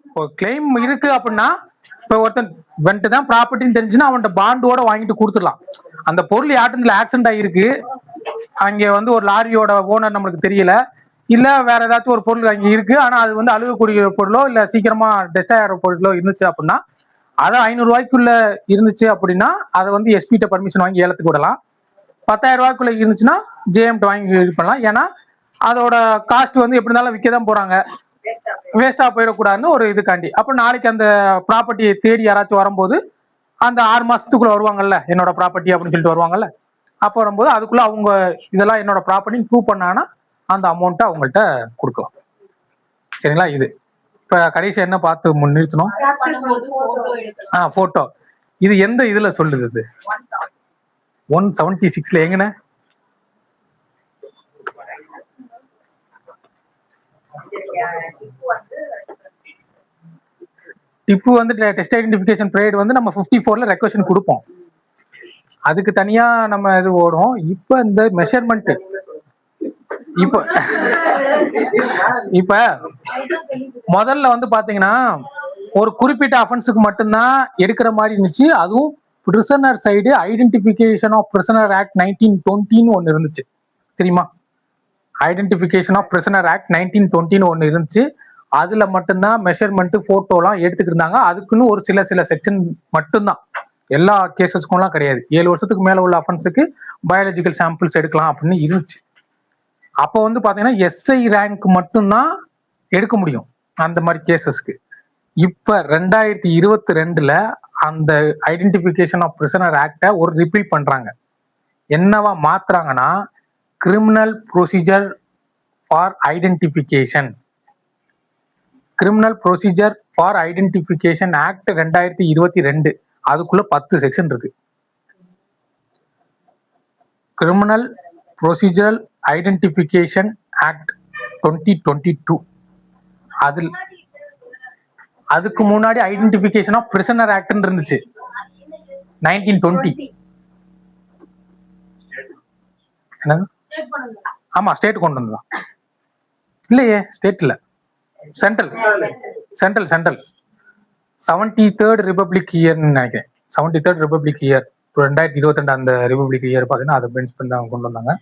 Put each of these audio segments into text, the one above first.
இப்போ கிளைம் இருக்கு அப்படின்னா இப்போ ஒருத்தன் வந்துட்டு தான் ப்ராப்பர்ட்டின்னு தெரிஞ்சுன்னா அவன்கிட்ட பாண்டோட வாங்கிட்டு கொடுத்துடலாம். அந்த பொருள் யார்ட்டுல ஆக்சிடென்ட் ஆகிருக்கு, அங்கே வந்து ஒரு லாரியோட ஓனர் நம்மளுக்கு தெரியல, இல்ல வேற ஏதாச்சும் ஒரு பொருள் அங்கே இருக்கு, ஆனா அது வந்து அழுகக்கூடிய பொருளோ இல்ல சீக்கிரமா டெஸ்ட் ஆகிற பொருளோ இருந்துச்சு அப்படின்னா, அதை 500 ரூபாய்க்குள்ள இருந்துச்சு அப்படின்னா அதை வந்து எஸ்பிட்ட பர்மிஷன் வாங்கி ஏலத்துக்கு விடலாம். 10,000 ரூபாய்க்குள்ள இருந்துச்சுன்னா ஜேஎம்ட்ட வாங்கி இது பண்ணலாம். ஏன்னா அதோட காஸ்ட் வந்து எப்படி இருந்தாலும் விற்க தான் போறாங்க, வேஸ்டா போயிடக்கூடாதுன்னு ஒரு இதுக்காண்டி. அப்ப நாளைக்கு அந்த ப்ராப்பர்ட்டியை தேடி யாராச்சும் வரும்போது அந்த 6 மாசத்துக்குள்ள வருவாங்கல்ல, என்னோட ப்ராப்பர்ட்டி அப்படின்னு சொல்லிட்டு வருவாங்கல்ல, அப்போ வரும்போது அதுக்குள்ள அவங்க இதெல்லாம் என்னோட ப்ராப்பர்ட்டின்னு ப்ரூவ் பண்ணாங்கன்னா அந்த அமௌண்ட்டை அவங்கள்ட்ட கொடுக்கலாம். சரிங்களா? இது இப்ப கடைசி என்ன பார்த்து நிறுத்தணும்? போட்டோ. இது எந்த இதுல சொல்லுது? இது 176ல எங்கன? டிப்பு வந்து டெஸ்ட் ஐடென்டிஃபிகேஷன் பீரியட் வந்து நம்ம 54ல ரெக்வெஸ்ட் கொடுப்போம், அதுக்கு தனியா நம்ம இது ஓடும். இப்ப இந்த மெஷர்மெண்ட் இப்ப முதல்ல வந்து பாத்தீங்கன்னா ஒரு குறிப்பிட்ட அஃபென்ஸுக்கு மட்டும்தான் எடுக்கிற மாதிரி இருந்துச்சு. அதுவும் prisoner side identification of prisoner act 1920 ஒன்னு இருந்துச்சு, தெரியுமா? ஐடென்டிபிகேஷன் ஆஃப் பிரிசனர் ஆக்ட் 1920 ஒன்னு இருந்துச்சு. அதுல மட்டும்தான் மெஷர்மெண்ட் போட்டோலாம் எடுத்துக்கிட்டு இருந்தாங்க. அதுக்குன்னு ஒரு சில செக்ஷன் மட்டும்தான், எல்லா கேசஸ்க்கும்லாம் கிடையாது. 7 வருஷத்துக்கு மேல உள்ள அஃபென்ஸுக்கு பயாலஜிக்கல் சாம்பிள்ஸ் எடுக்கலாம் அப்படின்னு இருந்துச்சு. அப்போ வந்து பாத்தீங்கன்னா எஸ்ஐ ரேங்க் மட்டும்தான் எடுக்க முடியும் அந்த மாதிரி கேசஸ்க்கு. இப்ப 2022ல அந்த ஐடென்டிபிகேஷன் ஆஃப் பிரிசனர் ஆக்டை ஒரு ரிப்பீல் பண்றாங்க. என்னவா மாத்துறாங்கன்னா criminal procedure for identification, criminal procedure for identification act 2022. அதுக்குள்ள 10 செக்ஷன் இருக்கு. Criminal procedural identification act 2022. அதுக்கு முன்னாடி ஐடென்டிபிகேஷன் ஆஃப் பிரிசனர் ஆக்ட் இருந்துச்சு 1920. ஆமா, ஸ்டேட் கொண்டு வந்ததான். இல்லையே, ஸ்டேட் இல்ல, சென்ட்ரல் 73rd ரிபப்ளிக் இயர்னு நினைக்கிறேன். 73rd ரிபப்ளிக் இயர் 2022 அந்த ரிபப்ளிக் இயர் பாத்தீங்கன்னா அதை பென்ஸ் பண்ணி அவங்க கொண்டு வந்தாங்க.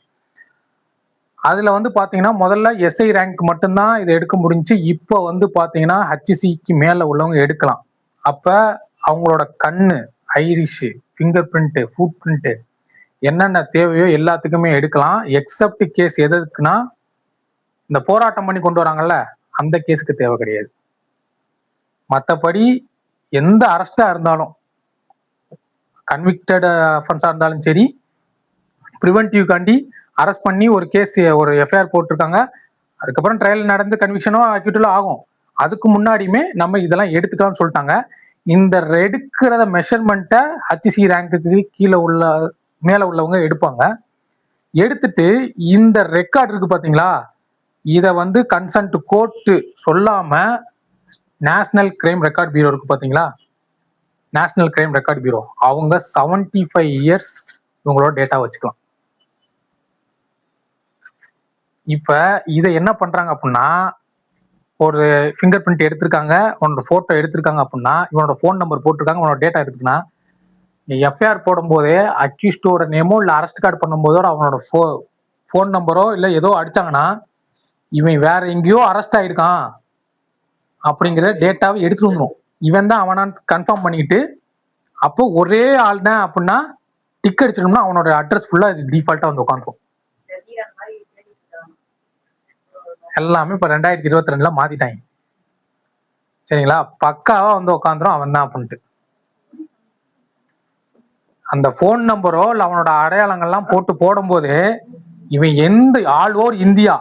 அதுல வந்து பாத்தீங்கன்னா முதல்ல எஸ்ஐ ரேங்க் மட்டும்தான் இதை எடுக்க முடிஞ்சு. இப்போ வந்து பாத்தீங்கன்னா ஹச்சிசிக்கு மேல உள்ளவங்க எடுக்கலாம். அப்ப அவங்களோட கண்ணு, Irish, finger print, food print என்னென்ன தேவையோ எல்லாத்துக்குமே எடுக்கலாம். எக்ஸப்ட் கேஸ் எதுக்குன்னா இந்த போராட்டம் பண்ணி கொண்டு வராங்கல்ல அந்த கேஸுக்கு தேவை கிடையாது. மற்றபடி எந்த அரெஸ்டா இருந்தாலும், கன்விக்டட் அஃபென்ஸா இருந்தாலும் சரி, ப்ரிவென்டிவ் காண்டி அரெஸ்ட் பண்ணி ஒரு கேஸ், ஒரு எஃப்ஐஆர் போட்டிருக்காங்க, அதுக்கப்புறம் ட்ரையல் நடந்து கன்விக்ஷனோ அக்யூட்டலோ ஆகும். அதுக்கு முன்னாடியுமே நம்ம இதெல்லாம் எடுத்துக்கலாம்னு சொல்லிட்டாங்க. இந்த எடுக்கிறத மெஷர்மெண்ட்டை ஹச்சிசி ரேங்க்கு கீழே உள்ள மேல உள்ளவங்க எடுப்பாங்க. எடுத்துட்டு இந்த ரெக்கார்ட் இருக்கு பாத்தீங்களா, இதை வந்து கன்சன்ட் கோர்ட்டு சொல்லாம நேஷனல் கிரைம் ரெக்கார்ட் பியூரோ இருக்கு பாத்தீங்களா, நேஷனல் கிரைம் ரெக்கார்ட் பியூரோ, அவங்க 75 இயர்ஸ் இவங்களோட டேட்டா வச்சுக்கலாம். இப்ப இதை என்ன பண்றாங்க அப்படின்னா, ஒரு ஃபிங்கர் பிரிண்ட் எடுத்திருக்காங்க, உன்னோட போட்டோ எடுத்திருக்காங்க அப்படின்னா, இவனோட போன் நம்பர் போட்டிருக்காங்க, உன்னோட டேட்டா எடுத்துக்கினா எஃப்ஐஆர் போடும் போதே அக்யூஸ்டோட நேமோ இல்ல அரெஸ்ட் கார்டு பண்ணும் போதோ அவனோட போன் நம்பரோ இல்ல ஏதோ அடிச்சாங்கன்னா இவன் வேற எங்கேயோ அரெஸ்ட் ஆயிருக்கான் அப்படிங்கிற டேட்டாவை எடுத்துட்டு வந்துடும். இவன் தான் அவனான்னு கன்ஃபார்ம் பண்ணிக்கிட்டு, அப்போ ஒரே ஆள் தான் அப்படின்னா டிக் அடிச்சிட்டோம்னா அவனோட அட்ரஸ் ஃபுல்லா டிஃபால்ட்டா வந்து உட்காந்துரும். எல்லாமே இப்ப 2022ல மாத்திட்டாங்க. சரிங்களா? பக்காவா வந்து உட்காந்துரும் அவன் தான் அப்படின்ட்டு. அந்த போன் நம்பரோ இல்ல அவனோட அடையாளங்கள்லாம் போட்டு போடும்போது இவன் எந்த ஆல் ஓவர் இந்தியா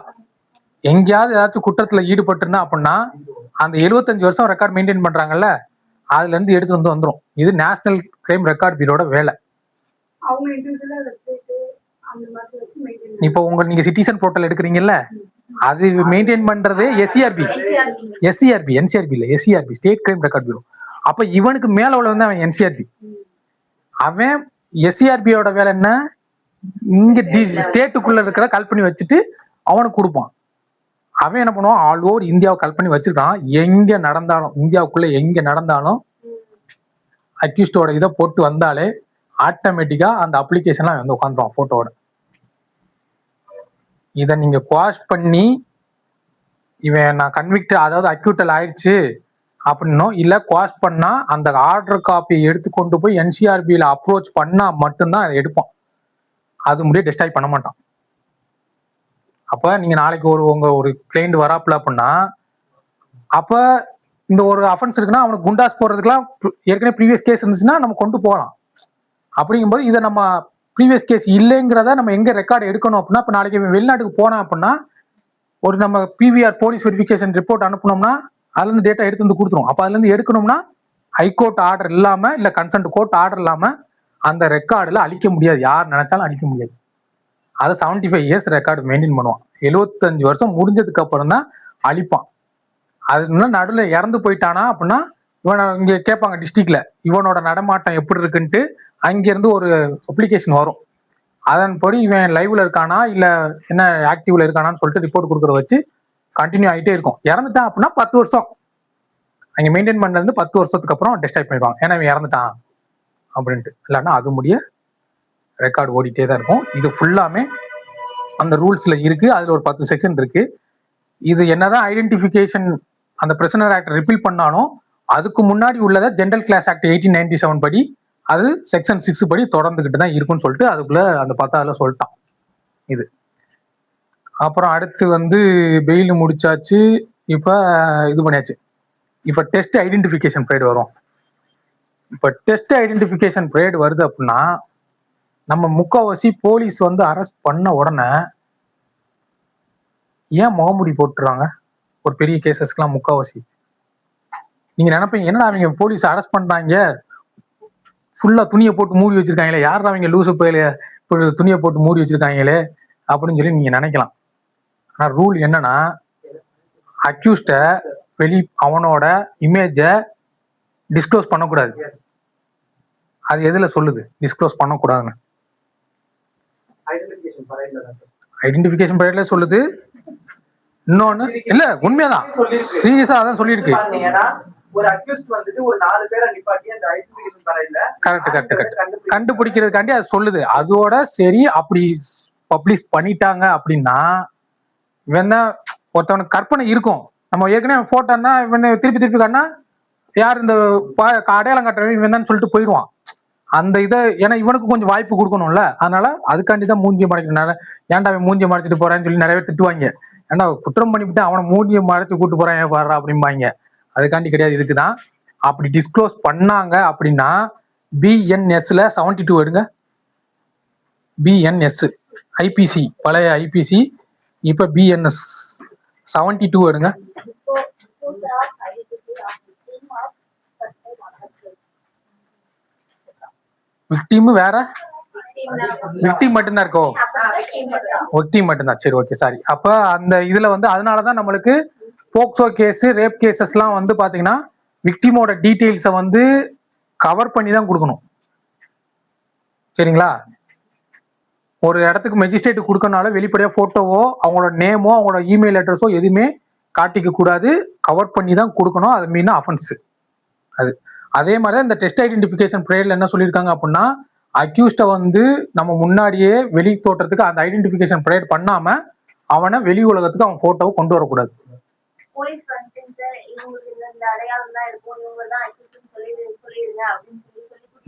எங்கேயாவது ஏதாச்சும் குற்றத்துல ஈடுபட்டிருந்தா அப்படின்னா அந்த 75 வருஷம் ரெக்கார்ட் மெயின்டைன் பண்றாங்கல்ல, அதுல இருந்து எடுத்து வந்துடும். இது நேஷனல் கிரைம் ரெக்கார்ட் பியூரோட வேலை. இப்போ நீங்க சிட்டிசன் போர்ட்டல் எடுக்கிறீங்கல்ல, அது மெயின்டைன் பண்றது எஸ்சிஆர்பி என்சிஆர்பி இல்ல, எஸ்சிஆர்பி ஸ்டேட் கிரைம் ரெக்கார்ட் பியூரோ. அப்ப இவனுக்கு மேல உள்ள வந்து அவன் என்சிஆர்பி. அவன் எஸ்சிஆர்பியோட வேலை என்ன, இங்க ஸ்டேட்டுக்குள்ள இருக்கிற கால் பண்ணி வச்சுட்டு அவனுக்கு கொடுப்பான். அவன் என்ன பண்ணுவான், ஆல் ஓவர் இந்தியாவை கல் பண்ணி வச்சிருக்கான். எங்க நடந்தாலும், இந்தியாவுக்குள்ள எங்க நடந்தாலும் அக்யூஸ்டோட இதை போட்டு வந்தாலே ஆட்டோமேட்டிக்கா அந்த அப்ளிகேஷன்லாம் வந்து உட்காந்துருவான் போட்டோட. இதை நீங்க குவாஷ் பண்ணி இவன் நான் கன்விக்ட், அதாவது அக்யூட்டல் ஆயிடுச்சு அப்படின்னும் இல்ல குவாஷ் பண்ணா அந்த ஆர்டர் காப்பியை எடுத்து கொண்டு போய் என்சிஆர்பியில அப்ரோச் பண்ணா மட்டும்தான் அதை எடுப்பான். அது முடிய டெஸ்டாய் பண்ண மாட்டான். அப்ப நீங்க நாளைக்கு உங்க ஒரு கிளைண்ட் வராப்புல அப்படின்னா, அப்ப இந்த ஒரு அஃபென்ஸ் இருக்குன்னா அவனுக்கு குண்டாஸ் போடுறதுக்குலாம் ஏற்கனவே ப்ரீவியஸ் கேஸ் இருந்துச்சுன்னா நம்ம கொண்டு போகலாம். அப்படிங்கும்போது இதை நம்ம ப்ரீவியஸ் கேஸ் இல்லைங்கிறத நம்ம எங்க ரெக்கார்டு எடுக்கணும் அப்படின்னா, இப்ப நாளைக்கு வெளிநாட்டுக்கு போனோம் அப்படின்னா ஒரு நம்ம பிவிஆர் போலீஸ் வெரிஃபிகேஷன் ரிப்போர்ட் அனுப்பணும்னா அதுல இருந்து டேட்டா எடுத்து வந்து கொடுத்துரும். அப்ப அதுல இருந்து எடுக்கணும்னா ஹைகோர்ட் ஆர்டர் இல்லாம இல்ல கன்சென்ட் கோர்ட் ஆர்டர் இல்லாம அந்த ரெக்கார்டுல அழிக்க முடியாது. யார் நினைச்சாலும் அழிக்க முடியாது. அதை 75 இயர்ஸ் ரெக்கார்டு மெயின்டைன் பண்ணுவான். 75 வருஷம் முடிஞ்சதுக்கு அப்புறம் தான் அழிப்பான். அது நடுவில் இறந்து போயிட்டானா அப்படின்னா இவனை இங்க கேட்பாங்க டிஸ்ட்ரிக்ட்ல இவனோட நடமாட்டம் எப்படி இருக்குன்ட்டு அங்கிருந்து ஒரு அப்ளிகேஷன் வரும். அதன்படி இவன் லைவ்ல இருக்கானா இல்ல என்ன ஆக்டிவ்ல இருக்கானான்னு சொல்லிட்டு ரிப்போர்ட் கொடுக்குற வச்சு கண்டினியூ ஆகிட்டே இருக்கும். இறந்துட்டான் அப்படின்னா 10 வருஷம் அங்க மெயின்டைன் பண்ணது 10 வருஷத்துக்கு அப்புறம் டெஸ்டாய் பண்ணிடுவாங்க. ஏன்னா இவன் இறந்துட்டான் அப்படின்ட்டு. இல்லைன்னா அது முடிய ரெக்கார்டு ஓடிட்டே தான் இருக்கும். இது ஃபுல்லாமே அந்த ரூல்ஸ்ல இருக்கு. அதுல ஒரு 10 செக்ஷன் இருக்கு. இது என்னதான் ஐடென்டிஃபிகேஷன் அந்த பிரிசனர் ஆக்ட் ரிப்பீல் பண்ணாலும் அதுக்கு முன்னாடி உள்ளதை ஜெனரல் கிளாஸ் ஆக்ட் 1897 படி அது செக்ஷன் 6 படி தொடர்ந்துகிட்டு தான் இருக்குன்னு சொல்லிட்டு அதுக்குள்ள அந்த 10 சொல்லிட்டான். இது அப்புறம் அடுத்து வந்து பெயில் முடிச்சாச்சு. இப்ப இது பண்ணியாச்சு. இப்ப டெஸ்ட் ஐடென்டிஃபிகேஷன் பீரியட் வரும். இப்ப டெஸ்ட் ஐடென்டிஃபிகேஷன் பீரியட் வருது அப்படின்னா நம்ம முக்காவாசி போலீஸ் வந்து அரெஸ்ட் பண்ண உடனே ஏன் முகமூடி போட்டுறாங்க ஒரு பெரிய கேசஸ்க்குலாம் முக்காவாசி. நீங்க நினைப்பீங்க என்னடா அவங்க போலீஸ் அரெஸ்ட் பண்றாங்க ஃபுல்லா துணியை போட்டு மூடி வச்சிருக்காங்களே, யாரா அவங்க லூசு போயில துணியை போட்டு மூடி வச்சிருக்காங்களே அப்படின்னு சொல்லி நீங்க நினைக்கலாம். ஆனா ரூல் என்னன்னா அக்யூஸ்ட அவனோட இமேஜ டிஸ்க்ளோஸ் பண்ணக்கூடாது. அது எதுல சொல்லுது டிஸ்க்ளோஸ் பண்ணக்கூடாதுன்னு? ஐடென்டிஃபிகேஷன் பீரியட்ல சொல்லுது. இன்னொன்னு இல்ல உண்மையாதான் சீரியஸா அதான் சொல்லியிருக்கு. ஒரு அக்யூஸ்ட் வந்துட்டு ஒரு 4 பேரை நிப்பாட்டி அந்த ஐடென்டிஃபிகேஷன் பரையில கரெக்ட் கண்டுபிடிக்கிறதுக்காண்டி அது சொல்லுது. அதோட சரி அப்படி பப்ளிஷ் பண்ணிட்டாங்க அப்படின்னா இவன் தான் ஒருத்தவனுக்கு கற்பனை இருக்கும். நம்ம ஏற்கனவே போட்டோன்னா இவன் திருப்பி காட்டினா யார் இந்த அடையாளம் காட்டுறவன் இவன் தான் சொல்லிட்டு போயிடுவான். அந்த இதை ஏன்னா இவனுக்கு கொஞ்சம் வாய்ப்பு கொடுக்கணும்ல, அதனால அதுக்காண்டி தான் மூஞ்சியை மறைக்கணும். ஏன்டா அவன் மூஞ்சியை மறைச்சிட்டு போறான்னு சொல்லி நிறைய பேர் திட்டுவாங்க. ஏன்னா குற்றம் பண்ணிவிட்டு அவனை மூஞ்சியை மறைச்சு கூட்டு போறான் ஏன் பாடுறா அப்படிம்பாங்க. அதுக்காண்டி கிடையாது. இதுக்குதான் அப்படி டிஸ்க்ளோஸ் பண்ணாங்க அப்படின்னா பிஎன்எஸ்ல 72 எடுங்க. பிஎன்எஸ் ஐபிசி பழைய ஐபிசி இப்ப பிஎன்எஸ் 72 எடுங்க. விக்டிம் வேற விக்டிம் மட்டும்தான் இருக்கோ? விக்டிம் மட்டும்தான். சரி ஓகே சாரி. அப்ப அந்த இதுல வந்து அதனாலதான் நம்மளுக்கு போக்சோ கேஸ் ரேப் கேசஸ்லாம் வந்து பாத்தீங்கன்னா விக்டிமோட டீட்டெயில்ஸை வந்து கவர் பண்ணி தான் கொடுக்கணும். சரிங்களா? ஒரு இடத்துக்கு மெஜிஸ்ட்ரேட் கொடுக்கறனால வெளிப்படையா போட்டோவோ அவங்களோட நேமோ அவங்களோட இமெயில் அட்ரஸோ எதுவுமே காட்டிக்க கூடாது. கவர் பண்ணி தான் கொடுக்கணும். அது மீனா அஃபென்ஸ். அது அதே மாதிரி இந்த டெஸ்ட் ஐடென்டிஃபிகேஷன் பீரியட்ல என்ன சொல்லியிருக்காங்க அப்படின்னா அக்யூஸ்ட வந்து நம்ம முன்னாடியே வெளி தோற்றத்துக்கு அந்த ஐடென்டிஃபிகேஷன் பீரியட் பண்ணாம அவனை வெளி உலகத்துக்கு அவன் போட்டோவை கொண்டு வரக்கூடாது.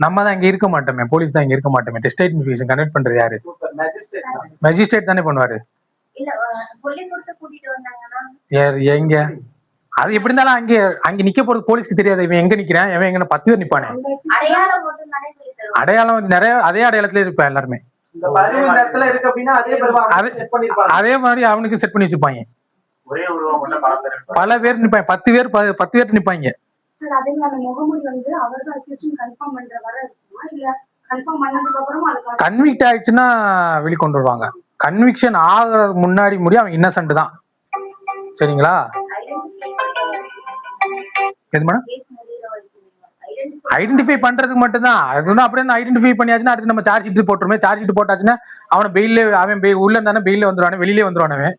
நம்ம தான் இங்க இருக்க மாட்டோமே, போலீஸ் தான் இங்க இருக்க மாட்டோமே. டெஸ்ட் ஐடென்டிஃபிகேஷன் கண்டக்ட் பண்றது யாரு? மேஜிஸ்ட்ரேட் தானே பண்ணுவாரு. எங்க அது எப்படி இருந்தாலும் அங்க நிக்க போறது போலீஸ்க்கு தெரியாது. இவன் எங்க நிக்கிறான் இவன் எங்க 10 பேர் நிப்பானே. அடையாளம் நிறைய அதே அடையாளத்துல இருப்பா எல்லாருமே. அதே மாதிரி அவனுக்கு செட் பண்ணி வச்சுப்பாங்க. பல பேர் நிப்பாங்க. 10 பேர் நிப்பாங்க. கன்விக்ட் ஆயிடுச்சுன்னா வெளிக்கொண்டு வருவாங்க. கன்விக்ஷன் ஆகுறதுக்கு முன்னாடி முடியும் அவன் இன்னசென்ட் தான். சரிங்களா? எது மேடம்? ஐடென்டிஃபை பண்றதுக்கு மட்டும்தான். அது வந்து அப்படியே ஐடென்டிஃபை பண்ணியாச்சுன்னா அடுத்து நம்ம சார்ஜ் ஷீட் போட்டுருமே. சார்ஜ் ஷீட் போட்டாச்சுன்னா அவன் பெயில உள்ள இருந்தானே பெயில வந்துருவானே வெளியிலே வந்துருவானவே.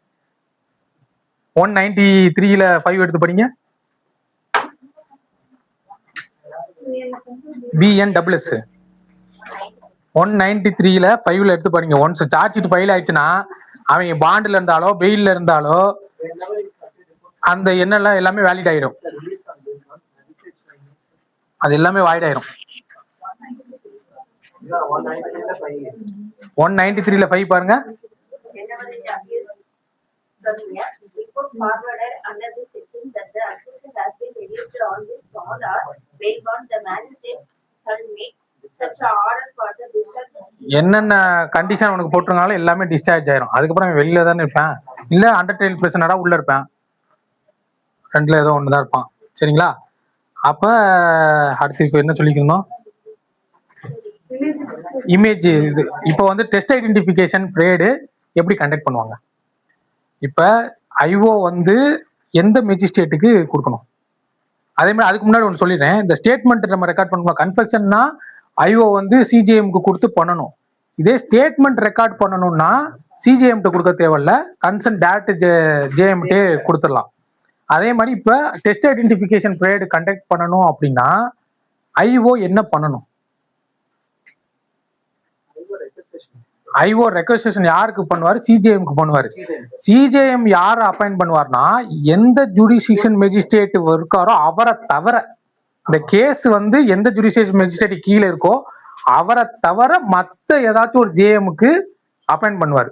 193ல 5 எடுத்து படிங்க. BNSS 193ல 5ல எடுத்து படிங்க. ஒன்ஸ் சார்ஜ் ஷீட் ஃபைல் ஆயிடுச்சுன்னா அவங்க பாண்டுல இருந்தாலோ பெயில்ல இருந்தாலோ அந்த என்னெல்லாம் எல்லாமே வேலிட் ஆயிடும். அது எல்லாமே வாய்ட் ஆயிடும். 193ல 5 பாருங்க. report forwarded under this section that the accusation has been reduced on this bond or bail bond, the magistrate shall make such a order for the discharge. என்னென்ன கண்டிஷன் உனக்கு போட்டிருந்தாலும் எல்லாமே டிஸ்சார்ஜ் ஆயிரும். அதுக்கப்புறம் வெளியில தானே இருப்பேன், இல்ல அண்டர் ட்ரையல் பிரிசனரா உள்ள இருப்பேன். ரெண்டுல ஏதோ ஒண்ணுதான் இருப்பான். சரிங்களா? அப்ப அடுத்து இப்ப என்ன சொல்லிக்கணும், இமேஜ் இது. இப்போ வந்து டெஸ்ட் ஐடென்டிஃபிகேஷன் பிரேடு எப்படி கண்டக்ட் பண்ணுவாங்க? இப்ப ஐஓ வந்து எந்த மெஜிஸ்ட்ரேட்டுக்கு கொடுக்கணும், அதே மாதிரி அதுக்கு முன்னாடி ஒன்று சொல்லிடுறேன். இந்த ஸ்டேட்மெண்ட் நம்ம ரெக்கார்ட் பண்ணுவோம், கன்ஃபெக்ஷன்னா ஐஓ வந்து சிஜிஎம்க்கு கொடுத்து பண்ணணும். இதே ஸ்டேட்மெண்ட் ரெக்கார்ட் பண்ணணும்னா சிஜிஎம்கிட்ட கொடுக்க தேவையில்ல, கன்சர்ன் டேரக்ட் ஜேஎம்கிட்டே கொடுத்துடலாம். அதே மாதிரி இப்போ டெஸ்ட் ஐடென்டிஃபிகேஷன் பிரேடு கண்டக்ட் பண்ணணும் அப்படின்னா ஐஓ என்ன பண்ணணும்? ஐஓ ரெக்வெஸ்டேஷன் யாருக்கு பண்ணுவாரு? சிஜேஎம்க்கு பண்ணுவாரு. சிஜேஎம் யாரை அப்பாயிண்ட் பண்ணுவார்னா எந்த ஜுடிஷியல் மெஜிஸ்ட்ரேட் இருக்காரோ அவரை தவிர, இந்த கேஸ் வந்து எந்த ஜுடிஷியல் மேஜிஸ்ட்ரேட் கீழே இருக்கோ அவரை தவிர மற்ற ஏதாச்சும் ஒரு ஜேஎம்க்கு அப்பாயிண்ட் பண்ணுவார்.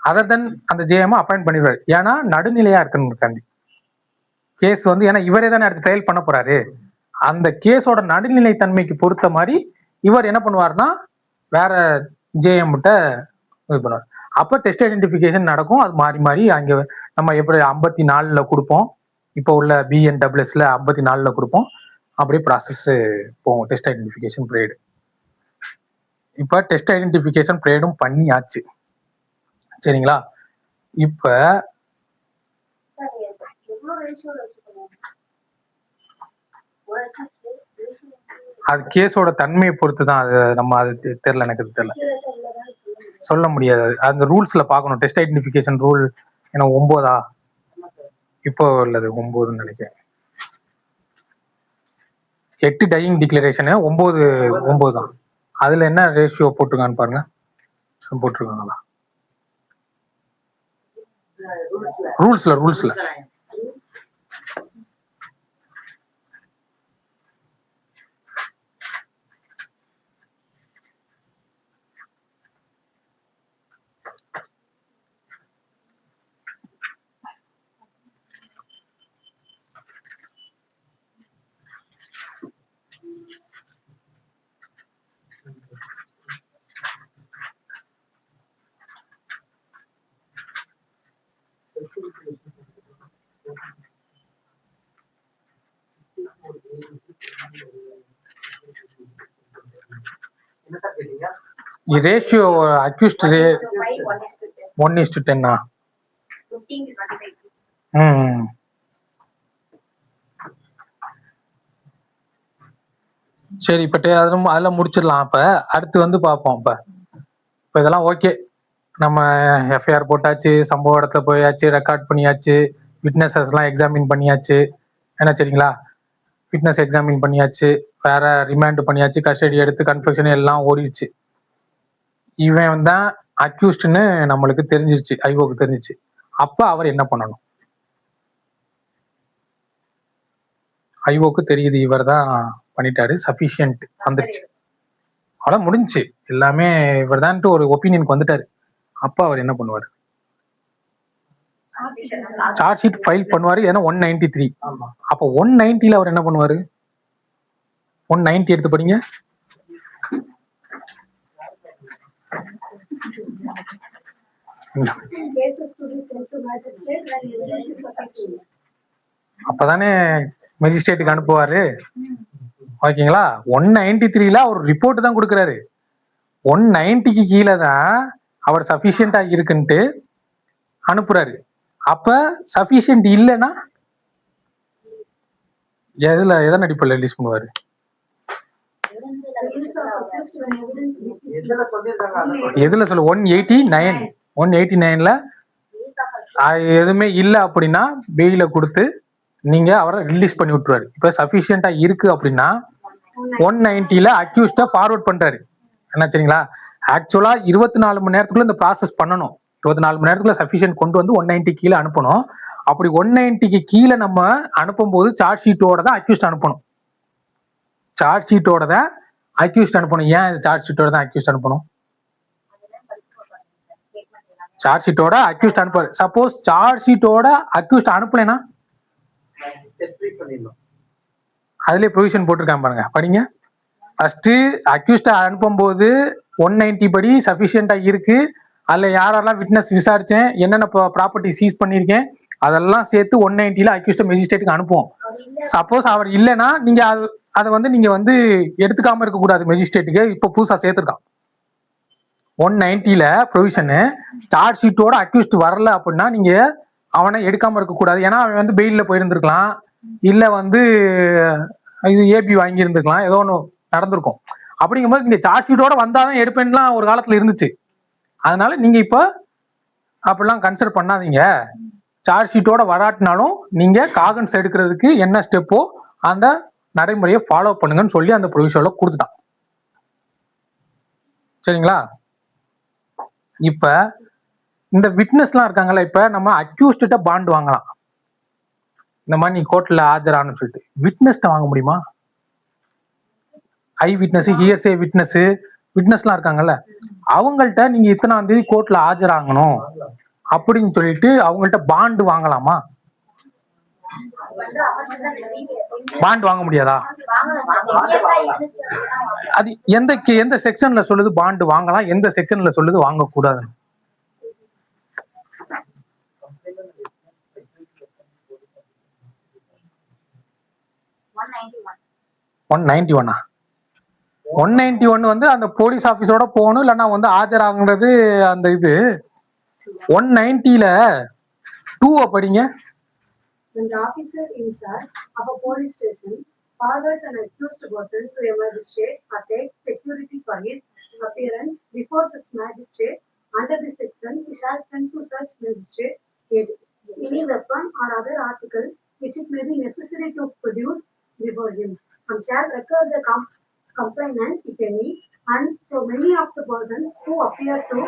அதர் தென் அந்த ஜேஎம் அப்பாயிண்ட் பண்ணிடுவார். ஏன்னா நடுநிலையா இருக்கணும் கேஸ் வந்து, ஏன்னா இவரே தானே அடுத்து ட்ரையல் பண்ண போறாரு. அந்த கேஸோட நடுநிலை தன்மைக்கு பொறுத்த மாதிரி இவர் என்ன பண்ணுவார்னா வேற ஜேஎம் கிட்ட இது பண்ணுவார். அப்ப டெஸ்ட் ஐடென்டிஃபிகேஷன் நடக்கும். அது மாறி மாறி அங்க நம்ம எப்படி 54ல கொடுப்போம், இப்போ உள்ள BNSSல 54ல கொடுப்போம். அப்படியே ப்ராசஸ் போகும் டெஸ்ட் ஐடென்டிஃபிகேஷன் பிரேடு. இப்ப டெஸ்ட் ஐடென்டிஃபிகேஷன் பிரேடும் பண்ணியாச்சு. சரிங்களா? இப்ப அது கேஸோட தன்மையை பொறுத்து தான். அது நம்ம அது தெரியல, எனக்கு தெரியல, சொல்ல முடியாது. அந்த ரூல்ஸ்ல பார்க்கணும். டெஸ்ட் ஐடென்டிஃபிகேஷன் ரூல் ஏன்னா 9 இப்போ உள்ளது 9ன்னு நினைக்கிறேன். 8 டையிங் டிக்ளரேஷனு 9 தான். அதுல என்ன ரேஷியோ போட்டிருக்கான்னு பாருங்க. போட்டிருக்காங்களா ரூல்ஸ்ல ரேஷியோ அக்யூஸ்ட் 1:10. சரி, இப்ப அதெல்லாம் முடிச்சிடலாம். அப்ப அடுத்து வந்து பார்ப்போம். இப்ப இதெல்லாம் ஓகே, நம்ம எஃப்ஐஆர் போட்டாச்சு, சம்பவ இடத்துல போயாச்சு, ரெக்கார்ட் பண்ணியாச்சு, விட்னஸஸ் எல்லாம் எக்ஸாமின் பண்ணியாச்சு. என்ன சரிங்களா? விட்னஸ் எக்ஸாமின் பண்ணியாச்சு, வேற ரிமாண்ட் பண்ணியாச்சு, கஸ்டடி எடுத்து கன்ஃபெக்ஷன் எல்லாம் ஓடிடுச்சு. இவன் தான் அக்யூஸ்ட்னு நம்மளுக்கு தெரிஞ்சிருச்சு, ஐஓக்கு தெரிஞ்சிச்சு. அப்ப அவர் என்ன பண்ணணும்? ஐஓக்கு தெரியுது இவர் தான் பண்ணிட்டாரு, சஃபிஷியன்ட் வந்துருச்சு, அவ்வளோ முடிஞ்சுச்சு, எல்லாமே இவர் தான் ஒரு ஒப்பீனியனுக்கு வந்துட்டாரு. அப்ப அவர் என்ன பண்ணுவார்? சார்ஜ் ஷீட் ஃபைல் பண்ணுவாரு. ஏன்னா 193. அப்ப 190ல அவர் என்ன பண்ணுவாரு? 190 எடுத்து படிங்க. அப்பதானே மெஜிஸ்ட்ரேட்டுக்கு அனுப்புவாரு. ஓகேங்களா? 193ல அவர் ரிப்போர்ட் தான் கொடுக்குறாரு. 190க்கு கீழே தான் அவர் சஃபிஷியண்டா இருக்குன்ட்டு அனுப்புறாரு. அப்ப சஃபிஷியன்ட் இல்லைன்னா எதன் அடிப்படையில் ரிலீஸ் பண்ணுவாரு? எதுல சொல்ல 189ல எதுவுமே இல்லை அப்படின்னா பெயில கொடுத்து நீங்க அவரை ரிலீஸ் பண்ணி விட்டுருவாரு. இப்போ சஃபிஷியண்டா இருக்கு அப்படின்னா 190ல அக்யூஸ்டா ஃபார்வர்ட் பண்றாரு. என்ன சரிங்களா? ஆக்சுவலா 24 மணி நேரத்துக்குள்ள இந்த ப்ராசஸ் பண்ணணும். 24 மணி நேரத்துக்குள்ள சஃபிஷியன்ட் கொண்டு வந்து 190 கீழே அனுப்பணும். அப்படி 190க்கு கீழே நம்ம அனுப்பும்போது சார்ஜ் ஷீட்டோட தான் அக்யூஸ்ட் அனுப்பணும். சார்ஜ் ஷீட்டோட தான் அக்யூஸ்ட் அனுப்பணும். ஏன் இது சார்ஜ் ஷீட்டோட தான் அக்யூஸ்ட் அனுப்பணும்? சார்ஜ் ஷீட்டோட அக்யூஸ்ட் அனுப்பாரு. சப்போஸ் சார்ஜ் ஷீட்டோட அக்யூஸ்ட் அனுப்பலைன்னா அதுலயே ப்ரொவிஷன் போட்டிருக்காங்க பாருங்க, படிங்க. ஃபர்ஸ்ட் அக்யூஸ்ட அனுப்பும்போது 190 படி சஃபிஷியண்டா இருக்கு, அதுல யாரெல்லாம் விட்னஸ் விசாரிச்சேன், என்னென்ன ப்ராப்பர்ட்டி சீஸ் பண்ணியிருக்கேன், அதெல்லாம் சேர்த்து 190ல அக்யூஸ்ட மெஜிஸ்ட்ரேட்டுக்கு அனுப்புவோம். சப்போஸ் அவர் இல்லைன்னா நீங்க அதை வந்து நீங்க வந்து எடுத்துக்காம இருக்கக்கூடாது மெஜிஸ்ட்ரேட்டுக்கு. இப்போ புதுசா சேர்த்துருக்கான் 190ல ப்ரொவிஷனு. சார்ஜ் ஷீட்டோட அக்யூஸ்ட் வரல அப்படின்னா நீங்க அவனை எடுக்காம இருக்கக்கூடாது. ஏன்னா அவன் வந்து பெயில்ல போயிருந்திருக்கலாம், இல்ல வந்து இது ஏபி வாங்கி இருந்திருக்கலாம், ஏதோ ஒன்று நடந்திருக்கும். அப்படிங்கும்போது நீங்க சார்ஜ் ஷீட்டோட வந்தாதான் எடுப்பேன்லாம் ஒரு காலத்துல இருந்துச்சு. அதனால நீங்க இப்ப அப்படிலாம் கன்சிடர் பண்ணாதீங்க. சார்ஜ் ஷீட்டோட வராட்டினாலும் நீங்க காகன்ஸ் எடுக்கிறதுக்கு என்ன ஸ்டெப்போ அந்த நடைமுறையை ஃபாலோ பண்ணுங்கன்னு சொல்லி அந்த ப்ரொவிஷன்ல கொடுத்துட்டான். சரிங்களா? இப்ப இந்த விட்னஸ்லாம் இருக்காங்கல்ல, இப்ப நம்ம அக்யூஸ்ட பாண்ட் வாங்கலாம். இந்த மாதிரி நீ கோர்ட்ல ஆஜரானு சொல்லிட்டு விட்னஸ்ட வாங்க முடியுமா? ஐ விட்னஸ், ஹியர்சே விட்னஸ், விட்னஸ்லாம் இருக்காங்கல்ல, அவங்கள்ட்ட நீங்க இத்தனாம் தேதி கோர்ட்ல ஆஜராகணும் அப்படின்னு சொல்லிட்டு அவங்கள்ட்ட பாண்ட் வாங்கலாமா? பாண்ட் வாங்க முடியாதா? அது எந்த செக்ஷன்ல சொல்லுது பாண்ட் வாங்கலாம், எந்த செக்ஷன்ல சொல்லுது வாங்க கூடாது? 191 191 வந்து அந்த போலீஸ் ஆபீஸோட போகணும், இல்லைன்னா வந்து ஆஜராகுறது அந்த இது. 190ல 2 படிங்க. When the officer in charge of a police station forwards an accused person to a magistrate or takes security for his appearance before such magistrate, under this section, he shall send to such magistrate any weapon or other article which it may be necessary to produce before him, and shall record the complainant, if any, and so many of the persons who appear to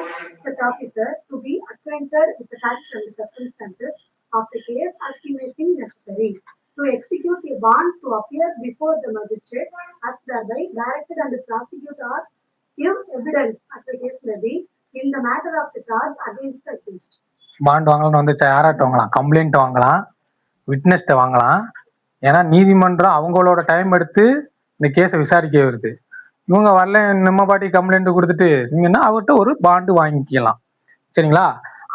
such officer to be acquainted with the facts and the circumstances of the case as he may think necessary, to execute a bond to appear before the magistrate as thereby directed, and the prosecutor give evidence as the case may be in the matter of the charge against the accused. Bond வாங்கலாம் வந்து யாராட்ட வாங்கலாம்? Complaint வாங்கலாம், விட்னஸ்ட வாங்கலாம். ஏன்னா நீதிமன்றம் அவங்களோட time எடுத்து இந்த கேஸை விசாரிக்க வருது. இவங்க வரல நம்ம பாட்டி கம்ப்ளைண்ட் கொடுத்துட்டு நீங்கன்னா அவர்கிட்ட ஒரு பாண்டு வாங்கிக்கலாம். சரிங்களா?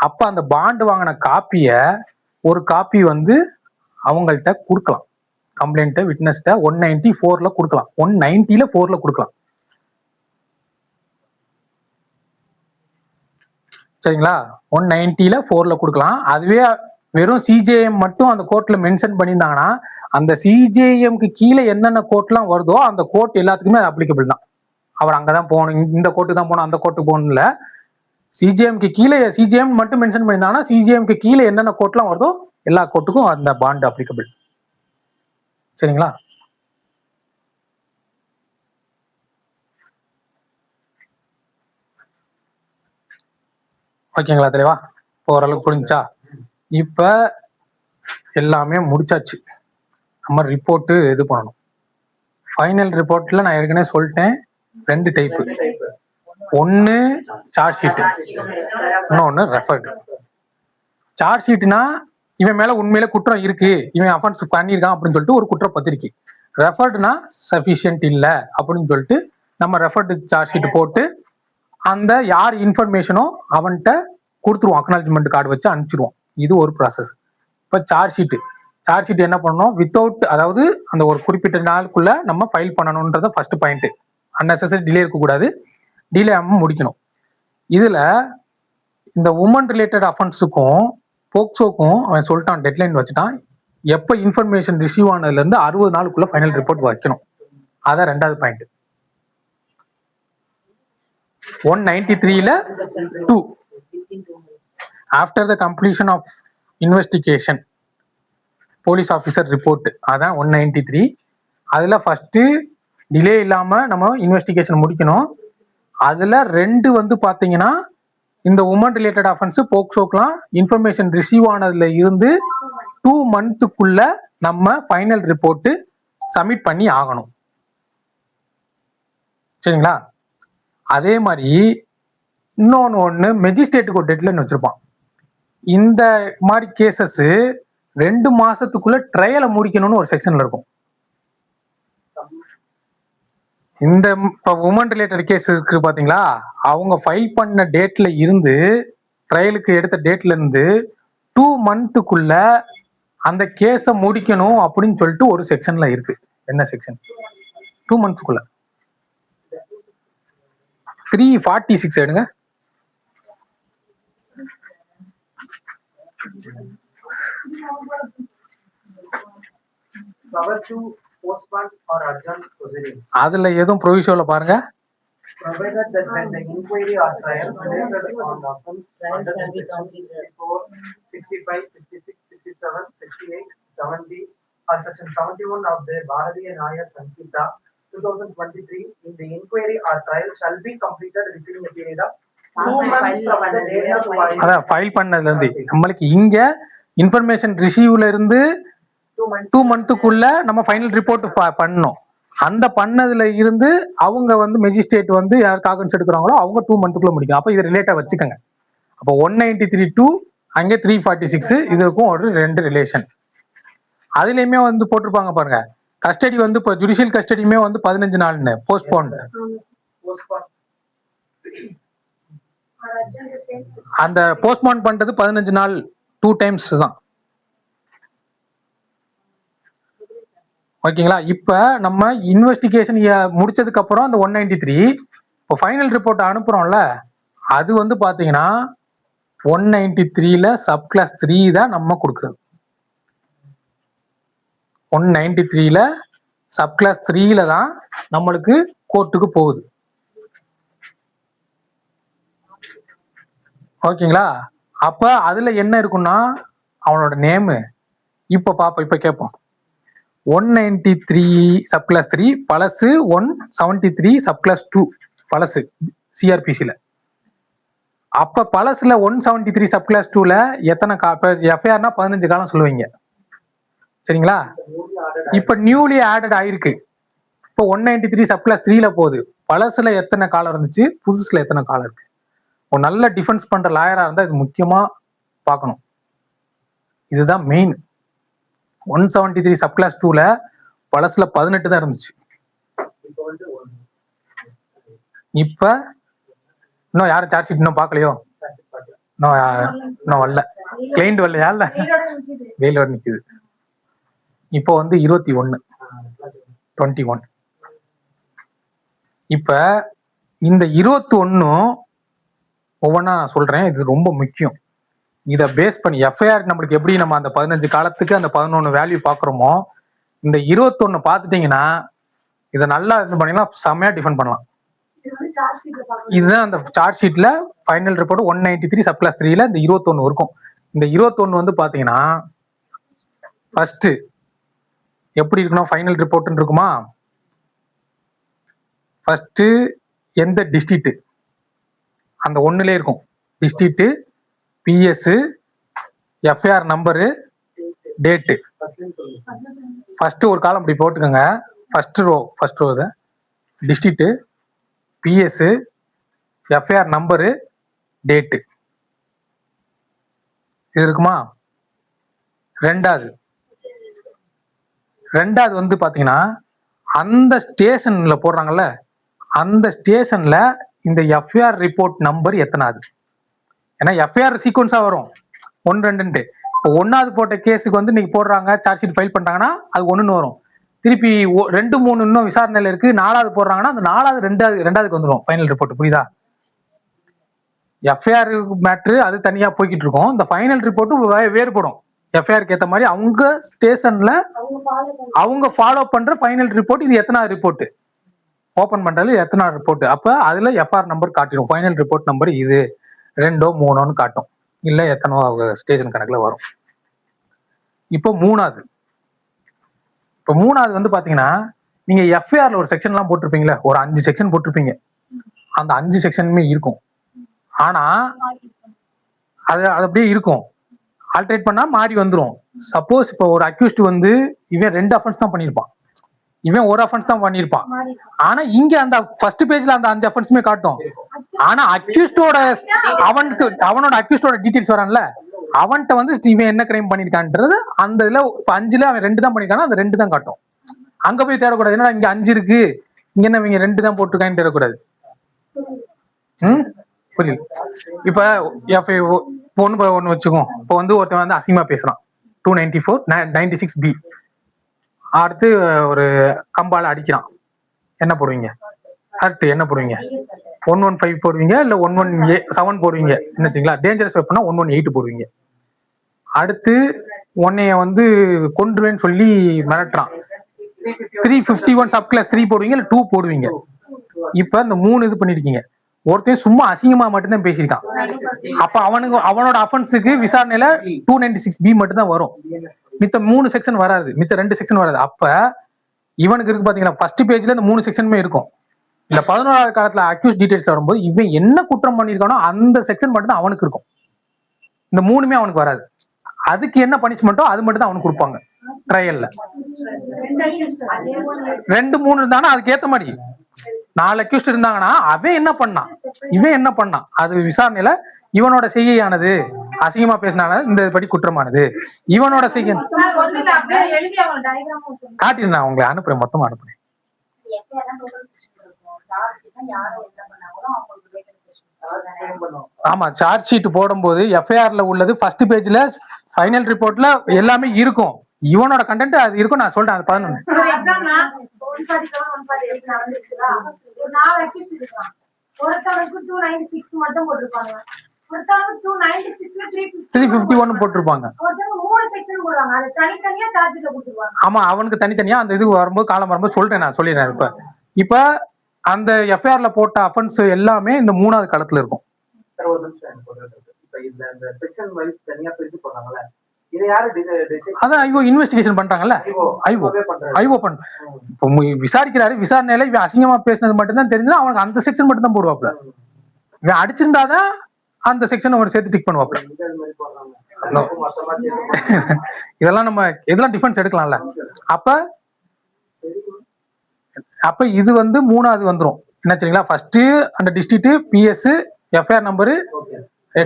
அப்ப அந்த பாண்டு வாங்கின காப்பிய ஒரு காப்பி வந்து அவங்கள்ட்ட கொடுக்கலாம். கம்ப்ளைண்ட்டை விட்னஸ்ட 194ல கொடுக்கலாம், 190ல 4ல கொடுக்கலாம். சரிங்களா? 190ல 4ல கொடுக்கலாம். அதுவே வெறும் சிஜேஎம் மட்டும் அந்த கோர்ட்ல மென்ஷன் பண்ணியிருந்தாங்கன்னா அந்த சிஜேஎம்க்கு கீழே என்னென்ன கோர்ட்லாம் வருதோ அந்த கோர்ட் எல்லாத்துக்குமே அது அப்ளிகபிள் தான். அவர் அங்கதான் போகணும், இந்த கோர்ட்டு தான் போகணும், அந்த கோர்ட்டுக்கு போகணும்ல. சிஜேஎம்க்கு கீழே சிஜேஎம் மட்டும் மென்ஷன் பண்ணியிருந்தாங்கன்னா சிஜேஎம்க்கு கீழே என்னென்ன கோர்ட்லாம் வருதோ எல்லா கோர்ட்டுக்கும் அந்த பாண்ட் அப்ளிகபிள். சரிங்களா? ஓகேங்களா தெளிவா? இப்போ ஓரளவுக்கு புரிஞ்சா? இப்ப எல்லாமே முடிச்சாச்சு. நம்ம ரிப்போர்ட்டு இது பண்ணணும். ஃபைனல் ரிப்போர்ட்ல நான் ஏற்கனவே சொல்லிட்டேன், 2 டைப்பு. ஒன்னு சார்ஜ் ஷீட்டு, இன்னொன்னு ரெஃபர்டு. சார்ஜ் ஷீட்னா இவன் மேல உண்மையில குற்றம் இருக்கு, இவன் அஃபென்ஸ் பண்ணியிருக்கான் அப்படின்னு சொல்லிட்டு ஒரு குற்றப்பத்திரிக்கை. ரெஃபர்டுனா சஃபிஷியன்ட் இல்லை அப்படின்னு சொல்லிட்டு நம்ம ரெஃபர்டு சார்ஜ் ஷீட் போட்டு அந்த யார் இன்ஃபர்மேஷனோ அவன்கிட்ட கொடுத்துருவோம், அக்னாலஜ்மெண்ட் கார்டு வச்சு அனுப்பிச்சிடுவோம். இது ஒரு ப்ராசஸ். இப்போ சார்ஜ் ஷீட் என்ன பண்ணணும்? வித்தவுட், அதாவது அந்த ஒரு குறிப்பிட்ட நாளுக்குள்ள நம்ம ஃபைல் பண்ணணும்ன்றத ஃபர்ஸ்ட் பாயிண்ட். அன்னெசரி டிலே இருக்கக்கூடாது, டிலே ஆகாம முடிக்கணும். இதுல இந்த உமன் ரிலேட்டட் அஃபென்ஸுக்கும் போக்சோக்கும் அவன் சொல்லிட்டான், டெட்லைன் வச்சுட்டான். எப்போ இன்ஃபர்மேஷன் ரிசீவ் ஆனதுல இருந்து 60 நாளுக்குள்ள ஃபைனல் ரிப்போர்ட் வைக்கணும். அதான் 2வது பாயிண்ட். 193ல 2 after the completion of investigation police officer report, அதான் 193. அதில் ஃபஸ்ட்டு டிலே இல்லாமல் நம்ம இன்வெஸ்டிகேஷன் முடிக்கணும். அதில் 2 வந்து பார்த்தீங்கன்னா இந்த உமன் ரிலேட்டட் அஃபென்ஸு போக்சோக்கெலாம் இன்ஃபர்மேஷன் ரிசீவ் ஆனதுல இருந்து 2 மந்த்துக்குள்ள நம்ம ஃபைனல் ரிப்போர்ட்டு சப்மிட் பண்ணி ஆகணும். சரிங்களா? அதே மாதிரி இன்னொன்று மெஜிஸ்ட்ரேட்டுக்கு ஒரு டெட்லைன் வச்சுருப்பான். இந்த மாதிரி கேசஸ் 2 மாசத்துக்குள்ள ட்ரையலை முடிக்கணும்னு ஒரு செக்ஷன்ல இருக்கும். இந்த இப்போ உமன் ரிலேட்டட் கேஸ் இருக்கு பாத்தீங்களா, அவங்க ஃபைல் பண்ண டேட்ல இருந்து ட்ரையலுக்கு எடுத்த டேட்ல இருந்து 2 மந்த்துக்குள்ள அந்த கேஸை முடிக்கணும் அப்படின்னு சொல்லிட்டு ஒரு செக்ஷன்ல இருக்கு. என்ன செக்ஷன்? 2 மந்த்ஸ்க்குள்ள. 346 எடுங்க. Power to postpone or adjourn proceedings. அதுல எதுவும் ப்ரொவிஷன்ல பாருங்க. Provided that when the inquiry or trial related on the offense under the section 64, 65, 66, 67, 68, 70 or section 71 of the Bharatiya Nyaya Samhita 2023 in the inquiry or trial shall be completed within a period of 2 months from the date of filing. அதான் file பண்ணதுல இருந்து நம்மளுக்கு இங்க information ரிசீவ்ல இருந்து 2 மந்த்துக்குள்ள நம்ம final report பண்ணணும். அந்த பண்ணதுல இருந்து அவங்க வந்து மெஜிஸ்ட்ரேட் வந்து யார் காகன்ஸ் எடுக்கிறாங்களோ அவங்க 2 மந்த்துக்குள்ள முடிக்கும். அப்போ இது ரிலேட்டா வச்சுக்கோங்க. அப்போ 193 to அங்கே 346 இதுக்கும் ஒரு 2 ரிலேஷன். அதுலயுமே வந்து போட்டிருப்பாங்க பாருங்க, கஸ்டடி வந்து இப்போ ஜுடிஷியல் கஸ்டடியுமே வந்து 15 நாள்னு போஸ்ட்போன். அந்த போஸ்ட்போன் பண்றது 15 நாள் 2 டைம்ஸ் தான். ஓகேங்களா? இப்போ நம்ம இன்வெஸ்டிகேஷன் முடிச்சதுக்கு அப்புறம் அந்த 193 இப்போ ஃபைனல் ரிப்போர்ட் அனுப்புறோம்ல, அது வந்து பாத்தீங்கன்னா 193ல சப் கிளாஸ் 3 தான் நம்ம கொடுக்குறது. 193ல சப் கிளாஸ் 3ல தான் நம்மளுக்கு கோர்ட்டுக்கு போகுது. ஓகேங்களா? அப்ப அதுல என்ன இருக்குன்னா அவனோட நேமு இப்ப பாப்போம், இப்ப கேட்போம். 193 சப் கிளாஸ் 3 பழசு, 173 சப் கிளாஸ் 2 பழசு சிஆர்பிசில. அப்ப பழசுல 173 சப் கிளாஸ் 2ல எத்தனை எஃப்ஐஆர்னா 15 காலம் சொல்லுவீங்க. சரிங்களா? இப்ப நியூலி ஆடட் ஆயிருக்கு. இப்போ 193 சப் கிளாஸ் 3ல போகுது. பழசுல எத்தனை காலம் இருந்துச்சு, புதுசுல எத்தனை காலம் இருக்கு. ஒரு நல்ல டிஃபென்ஸ் பண்ற லாயரா இருந்தா இது முக்கியமா பார்க்கணும். இதுதான் மெயின். 173 சப் கிளாஸ் 2ல பழசுல 18 தான் இருந்துச்சு. இப்ப இன்னும் யாரும் சார்ஜ் ஷீட் இன்னும் பார்க்கலையோ? இன்னும் வரல, கிளைண்ட் வரலையா? இல்ல வெயிலோட நிக்குது. இப்போ வந்து 21 இப்ப இந்த 21 ஒவ்வொன்றா நான் சொல்றேன், இது ரொம்ப முக்கியம். இதை பேஸ் பண்ணி எஃப்ஐஆர் நம்மளுக்கு எப்படி நம்ம அந்த 15 காலத்துக்கு அந்த 11 வேல்யூ பார்க்குறோமோ, இந்த 21 பார்த்துட்டீங்கன்னா இதை நல்லா இது பண்ணீங்கன்னா செம்மையா டிஃபெண்ட் பண்ணலாம். இதுதான் அந்த சார்ஜ் ஷீட்ல ஃபைனல் ரிப்போர்ட் 193 சப் கிளாஸ் 3ல இந்த 21 இருக்கும். இந்த 21 வந்து பாத்தீங்கன்னா ஃபர்ஸ்ட் எப்படி இருக்கணும், ஃபைனல் ரிப்போர்ட்னு இருக்குமா? ஃபர்ஸ்ட் எந்த டிஸ்ட்ரிக்ட் அந்த ஒண்ணுலே இருக்கும். District, PS, FIR number, date. First ஒரு காலம் இப்படி போட்டுக்கோங்க. First row district, PS, FIR number, date. இது இருக்குமா? ரெண்டாவது வந்து பாத்தீங்கன்னா அந்த ஸ்டேஷன்ல போடுறாங்கல்ல, அந்த ஸ்டேஷன்ல இந்த எஃப்ஐஆர் ரிப்போர்ட் நம்பர் எத்தனாவது. ஏன்னா எஃப்ஐஆர் சீக்வன்ஸா வரும் 1, 2. இப்போ 1வது போட்ட கேஸுக்கு வந்து நீங்க போடுறாங்க, சார்ஜ் ஷீட் ஃபைல் பண்றாங்கன்னா அது 1ன்னு வரும். திருப்பி 2, 3 இன்னும் விசாரணையில இருக்கு, 4வது போடுறாங்கன்னா அந்த 4வது 2வதுக்கு வந்துடும் ஃபைனல் ரிப்போர்ட். புரியுதா? எஃப்ஐஆர் மேட்ரு அது தனியா போய்கிட்டு இருக்கும். இந்த ஃபைனல் ரிப்போர்ட்டும் வேறுபடும். எஃப்ஐஆருக்கு ஏற்ற மாதிரி அவங்க ஸ்டேஷன்ல அவங்க ஃபாலோ பண்ற ஃபைனல் ரிப்போர்ட். இது எத்தனாவது ரிப்போர்ட் ஓபன் பண்றது, எத்தனாவது ரிப்போர்ட். அப்ப அதுல எஃப்ஐஆர் நம்பர் காட்டிடும். ஃபைனல் ரிப்போர்ட் நம்பர் இது 2, 3ன்னு காட்டும். இல்ல எத்தனோ ஸ்டேஷன் கணக்குல வரும். இப்போ மூணாவது வந்து பாத்தீங்கன்னா நீங்க எஃப்ஐஆர்ல ஒரு செக்ஷன்லாம் போட்டிருப்பீங்களா, ஒரு 5 செக்ஷன் போட்டிருப்பீங்க. அந்த 5 செக்ஷனுமே இருக்கும். ஆனா அது அப்படியே இருக்கும். ஆல்டரேட் பண்ணா மாறி வந்துரும். சப்போஸ் இப்போ ஒரு அக்யூஸ்ட் வந்து இவன் 2 அஃபென்ஸ் தான் பண்ணியிருப்பான், இவன் ஒரு அஃபென்ஸ் தான் பண்ணியிருப்பான். ஆனா இங்க அந்த ஃபர்ஸ்ட் பேஜ்ல அந்த 5 அஃபென்ஸுமே காட்டும். ஆனா அக்யூஸ்டோட அவனோட அக்யூஸ்டோட டீடைல்ஸ் வரான்ல, அவன்கிட்ட வந்து இவன் என்ன கிரைம் பண்ணிருக்கான்றது அந்த இதுல 5ல அவன் 2 தான் பண்ணிருக்கானா அந்த 2 தான் காட்டும். அங்க போய் தேடக்கூடாது, என்னடா இங்க 5 இருக்கு இங்க என்ன இவங்க 2 தான் போட்டிருக்கான்னு தேடக்கூடாது. புரியல? இப்ப ஒண்ணு வச்சுக்கோ. இப்ப வந்து ஒருத்தன் வந்து அசிங்கமா பேசுறான் 294 96B, அடுத்து ஒரு கம்பால அடிக்கிறான், என்ன போடுவீங்க? அடுத்து என்ன போடுவீங்க? 115 போடுவீங்க இல்ல 117 போடுவீங்க? என்னச்சுங்களா, டேஞ்சரஸ் வெப்பனா 118 போடுவீங்க. அடுத்து உன்னைய வந்து கொன்றுவேன்னு சொல்லி மிரட்டுறான், 351 சப் கிளாஸ் 3 போடுவீங்க இல்ல 2 போடுவீங்க. இப்ப இந்த 3 இது பண்ணிருக்கீங்க. ஒருத்தன் சும்மா அசிங்கமா மட்டும்தான் பேசியிருக்கான், அப்ப அவனோட அஃபென்ஸுக்கு விசாரணையில 296B மட்டும் தான் வரும், மித்த 3 செக்ஷன் வராது, மித்த 2 செக்ஷன் வராது. அப்ப இவனுக்கு இருக்கு பாத்தீங்கன்னா ஃபர்ஸ்ட் பேஜ்ல இந்த 3 செக்ஷனுமே இருக்கும். இந்த 11வது காலத்துல அக்யூஸ் டீடைல்ஸ் வரும்போது இவன் என்ன குற்றம் பண்ணிருக்கானோ அந்த செக்ஷன் மட்டும் தான் அவனுக்கு இருக்கும், இந்த 3மே அவனுக்கு வராது. அதுக்கு என்ன பனிஷ்மெண்ட்டோ அது மட்டும் தான் அவனுக்கு கொடுப்பாங்க ட்ரையல்ல. 2 3 இருந்தானா அதுக்கு ஏத்த மாதிரி 4 அக்யூஸ்ட் இருந்தாங்கன்னா அவன் என்ன பண்ணான் இவன் என்ன பண்ணான் அது விசாரணையில இவனோட செய்கையானது அசிங்கமா பேசினால இந்த படி குற்றமானது, இவனோட செய்கை காட்டியிருந்தான். உங்களை அனுப்புறேன், மொத்தமா அனுப்புறேன். ஆமா, சார்ஜ் ஷீட் போடும்போது எஃப்ஐஆர்ல உள்ளது ஃபர்ஸ்ட் பேஜ்ல ஃபைனல் ரிப்போர்ட்ல எல்லாமே இருக்கும், இவனோட கண்டென்ட் அது இருக்கும். நான் சொல்றேன் அது 11. ஒருத்தவனுக்கு 296 மட்டும் போட்டிருப்பாங்க, ஒருத்தவனுக்கு 296ல 351 போட்டிருப்பாங்க. ஒருத்தவங்க 3 செக்ஷன் போடுவாங்க, அது தனித்தனியா சார்ஜ்ல கொடுத்துருவாங்க. ஆமா, அவனுக்கு தனித்தனியா அந்த இது வரும்போது காலம் வரும்போது சொல்றேன், நான் சொல்லிடுறேன். இப்ப அந்த எஃப்ஐஆர்ல போட்ட அஃபென்ஸ் எல்லாமே இந்த 3வது களத்துல இருக்கும். சார் ஒரு நிமிஷம் இப்ப இந்த செக்ஷன் வைஸ் தனியா பிரிச்சு போறாங்கல்ல, இது யாரு அதான் ஐஓ இன்வெஸ்டிகேஷன் பண்றாங்கல்ல, ஐஓ பண்ண இப்போ விசாரிக்கிறாரு, விசாரணையில இவன் அசிங்கமா பேசினது மட்டும்தான் தெரிஞ்சு அவனுக்கு அந்த செக்ஷன் மட்டும் தான் போடுவாப்ல, இவன் அடிச்சிருந்தாதான் அந்த செக்ஷன் அவன் சேர்த்து டிக் பண்ணுவாப்ல. இதெல்லாம் நம்ம இதெல்லாம் டிஃபென்ஸ் எடுக்கலாம்ல. அப்ப இது வந்து 3வது வந்துரும், என்ன சரிங்களா? ஃபர்ஸ்ட் அந்த district PS FIR number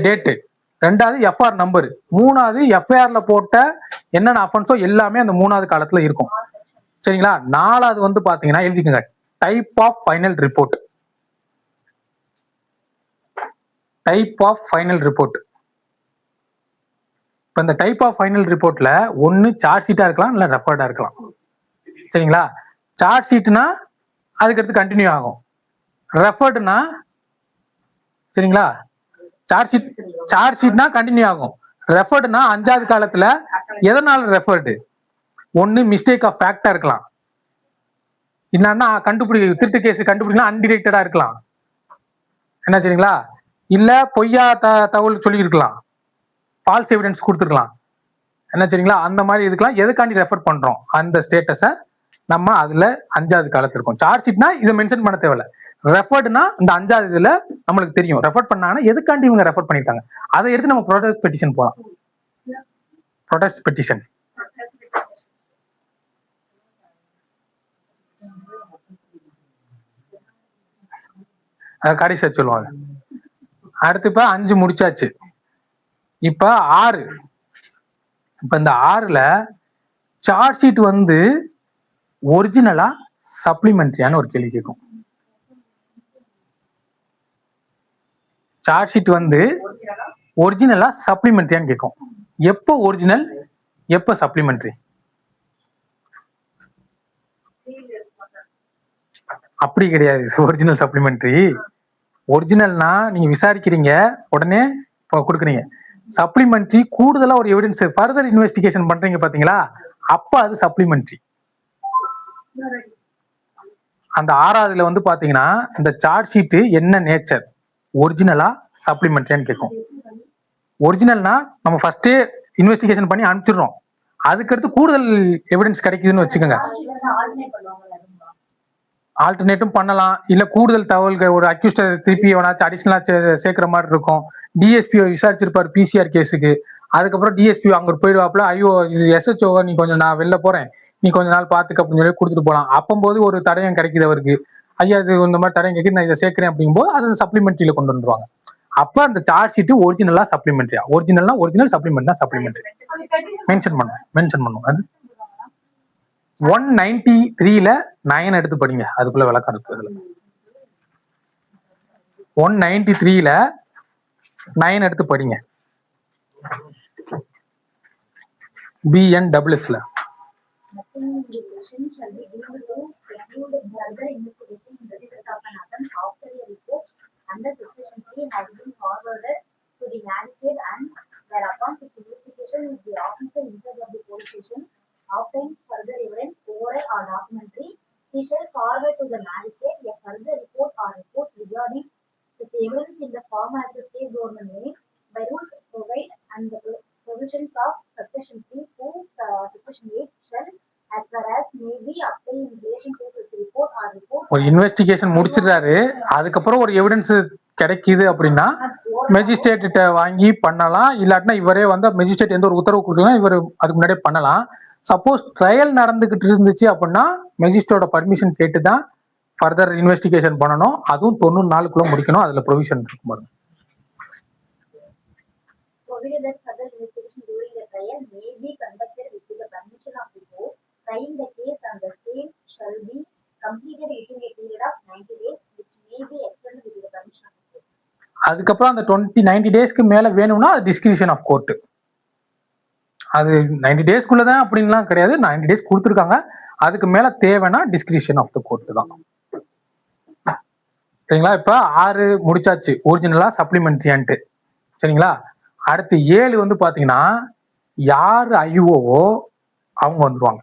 date, 2வது எஃப்ஆர் நம்பர், 3வது எஃப்ஐஆர்ல போட்ட என்னென்ன அஃபென்ஸோ எல்லாமே அந்த 3வது காலத்துல இருக்கும், சரிங்களா? 4வது வந்து பாத்தீங்கன்னா எழுதிக்கங்க, type of final report. Type of final report. இப்போ இந்த டைப் ஆஃப் ஃபைனல் ரிப்போர்ட்ல ஒன்னு சார்ஜ் ஷீட்டா இருக்கலாம் இல்ல ரெஃபர்டா இருக்கலாம், சரிங்களா? சார்ஜ் ஷீட்னா அதுக்கடுத்து கண்டினியூ ஆகும், ரெஃபர்டுனா சரிங்களா, சார்ஜ் ஷீட்னா கண்டினியூ ஆகும், ரெஃபர்டுனா 5வது காலத்துல எதனால ரெஃபர்டு, ஒன்னு மிஸ்டேக் ஆஃப் ஃபேக்டா இருக்கலாம், என்னன்னா திருட்டு கேஸ் கண்டுபிடிக்கலாம் அன்டிரெக்டடா இருக்கலாம், என்ன சரிங்களா, இல்ல பொய்யா தகவல் சொல்லி இருக்கலாம், ஃபால்ஸ் எவிடன்ஸ் கொடுத்துருக்கலாம், என்ன சரிங்களா, அந்த மாதிரி இதுக்கெல்லாம் எதுக்காண்டி ரெஃபர் பண்றோம் அந்த ஸ்டேட்டஸை நம்ம அதுல 5வது காலத்துல இருக்கும். சார்ஜ் ஷீட்னா இதை மென்ஷன் பண்ண தேவையில்ல, ரெஃபர்டுனா இந்த 5வது இதுல நம்மளுக்கு தெரியும் ரெஃபர் பண்ணாங்கன்னா எதுக்காண்டி இவங்க ரெஃபர் பண்ணிருக்காங்க, அதை எடுத்து நம்ம ப்ரொடெஸ்ட் பெட்டிஷன் போலாம். ப்ரொடெஸ்ட் பெட்டிஷன் கடைசியா சொல்லுவாங்க. அடுத்து இப்ப 5 முடிச்சாச்சு, இப்ப 6. இப்ப இந்த 6ல சார்ஜ் ஷீட் வந்து ஒரிஜினலா சப்ளிமெண்டரியான ஒரு கேள்வி கேட்கும். சார்ஜ் ஷீட் வந்து ஒரிஜினலா சப்ளிமெண்டரியான்னு கேட்கும். எப்போ ஒரிஜினல் எப்போ சப்ளிமெண்டரி? அப்படி கிடையாது ஒரிஜினல் சப்ளிமெண்டரி. ஒரிஜினல்னா நீங்க விசாரிக்கிறீங்க உடனே கொடுக்குறீங்க, சப்ளிமெண்டரி கூடுதலா ஒரு எவிடன்ஸ் ஃபர்தர் இன்வெஸ்டிகேஷன் பண்றீங்க பாத்தீங்களா, அப்ப அது சப்ளிமெண்டரி. அந்த 6வதுல வந்து பாத்தீங்கன்னா இந்த சார்ஜ் ஷீட் என்ன நேச்சர், ஒரிஜினலா சப்ளிமெண்டரியான்னு கேட்கும். ஒரிஜினல்னா நம்ம ஃபர்ஸ்டே இன்வெஸ்டிகேஷன் பண்ணி அனுப்பிச்சிடுறோம், அதுக்கடுத்து கூடுதல் எவிடன்ஸ் கிடைக்குதுன்னு வச்சுக்கோங்க. ஆல்டர்னேட்டும் பண்ணலாம், இல்ல கூடுதல் தகவல்கள் ஒரு அக்யூஸ்ட திருப்பி எவனாச்சும் அடிஷனலா சேர்க்கிற மாதிரி இருக்கும். டிஎஸ்பி விசாரிச்சிருப்பாரு பிசிஆர் கேஸுக்கு. அதுக்கப்புறம் டிஎஸ்பி அங்க போயிடுவாப்புல, ஐயோ எஸ்ஹெச்ஓ நீ கொஞ்சம் நான் வெளில போறேன், நீ கொஞ்ச நாள் பாத்துக்க அப்படின்னு சொல்லி கொடுத்துட்டு போகலாம். அப்போது ஒரு தடயம் கிடைக்குது அவருக்கு, ஐயா இது இந்த மாதிரி தடயம் கிடைக்குது நான் இதை சேர்க்கிறேன் அப்படிங்கும்போது அது சப்ளிமெண்ட்ரியில கொண்டு வந்துருவாங்க. அப்ப அந்த சார்ஜ் ஷீட் ஒரிஜினலா சப்ளிமெண்ட்ரியா, ஒரிஜினல்னா ஒரிஜினல், சப்ளிமெண்ட்னா சப்ளிமெண்ட்ரி மென்ஷன் பண்ணும். அது 193ல 9 எடுத்து படிங்க, அதுக்குள்ள விளக்கம் இருக்கு. 193ல 9 எடுத்து படிங்க. BNSSல Nothing in this section shall be deemed to preclude further investigation in respect of an offence after a report under subsection 3 has been forwarded to the magistrate, and thereupon its investigation with the officer in charge of the police station obtains further evidence, oral or documentary, he shall forward to the magistrate a further report or reports regarding such evidence in the form as the state government may, by rules provide and the provisions of subsection 3 to subsection 8 shall, as far as may be obtained in relation to such report or reports. ஒரு investigation முடிச்சிடுறாரு, அதுக்கப்புறம் ஒரு evidence கிடைக்குது அப்படின்னா மெஜிஸ்ட்ரேட்ட வாங்கி பண்ணலாம், இல்லாட்டினா இவரே வந்து மெஜிஸ்ட்ரேட் எந்த ஒரு உத்தரவு கொடுக்கலாம் இவர் அதுக்கு முன்னாடியே பண்ணலாம். சப்போஸ் ட்ரையல் நடந்துகிட்டு இருந்துச்சு அப்படின்னா மெஜிஸ்ட்ரேட்டோட பர்மிஷன் கேட்டு தான் ஃபர்தர் இன்வெஸ்டிகேஷன் பண்ணணும். அதுவும் 90 நாளுக்குள்ள முடிக்கணும். அதுல ப்ரொவிஷன் இருக்கும் பாருங்க. Provided that further investigation during the trial may be conducted with the permission of the court, trying the case and the same shall be completed within a period of 90 days, which may be extended with the permission of the court. அதுக்கப்புறம் அந்த 90 டேஸ்க்கு மேல வேணும்னா அது discretion of court. அது 90 டேஸ்க்குள்ள தான் அப்படின்லாம் கிடையாது, 90 டேஸ் கொடுத்துருக்காங்க, அதுக்கு மேல தேவைன்னா டிஸ்கிரிஷன் ஆஃப் த கோர்ட் தான். சரிங்களா? இப்ப 6 முடிச்சாச்சு, ஒரிஜினலா சப்ளிமெண்ட்ரியான்ட்டு. சரிங்களா? அடுத்து 7 வந்து பாத்தீங்கன்னா யாரு ஐஓஓ அவங்க வந்துருவாங்க.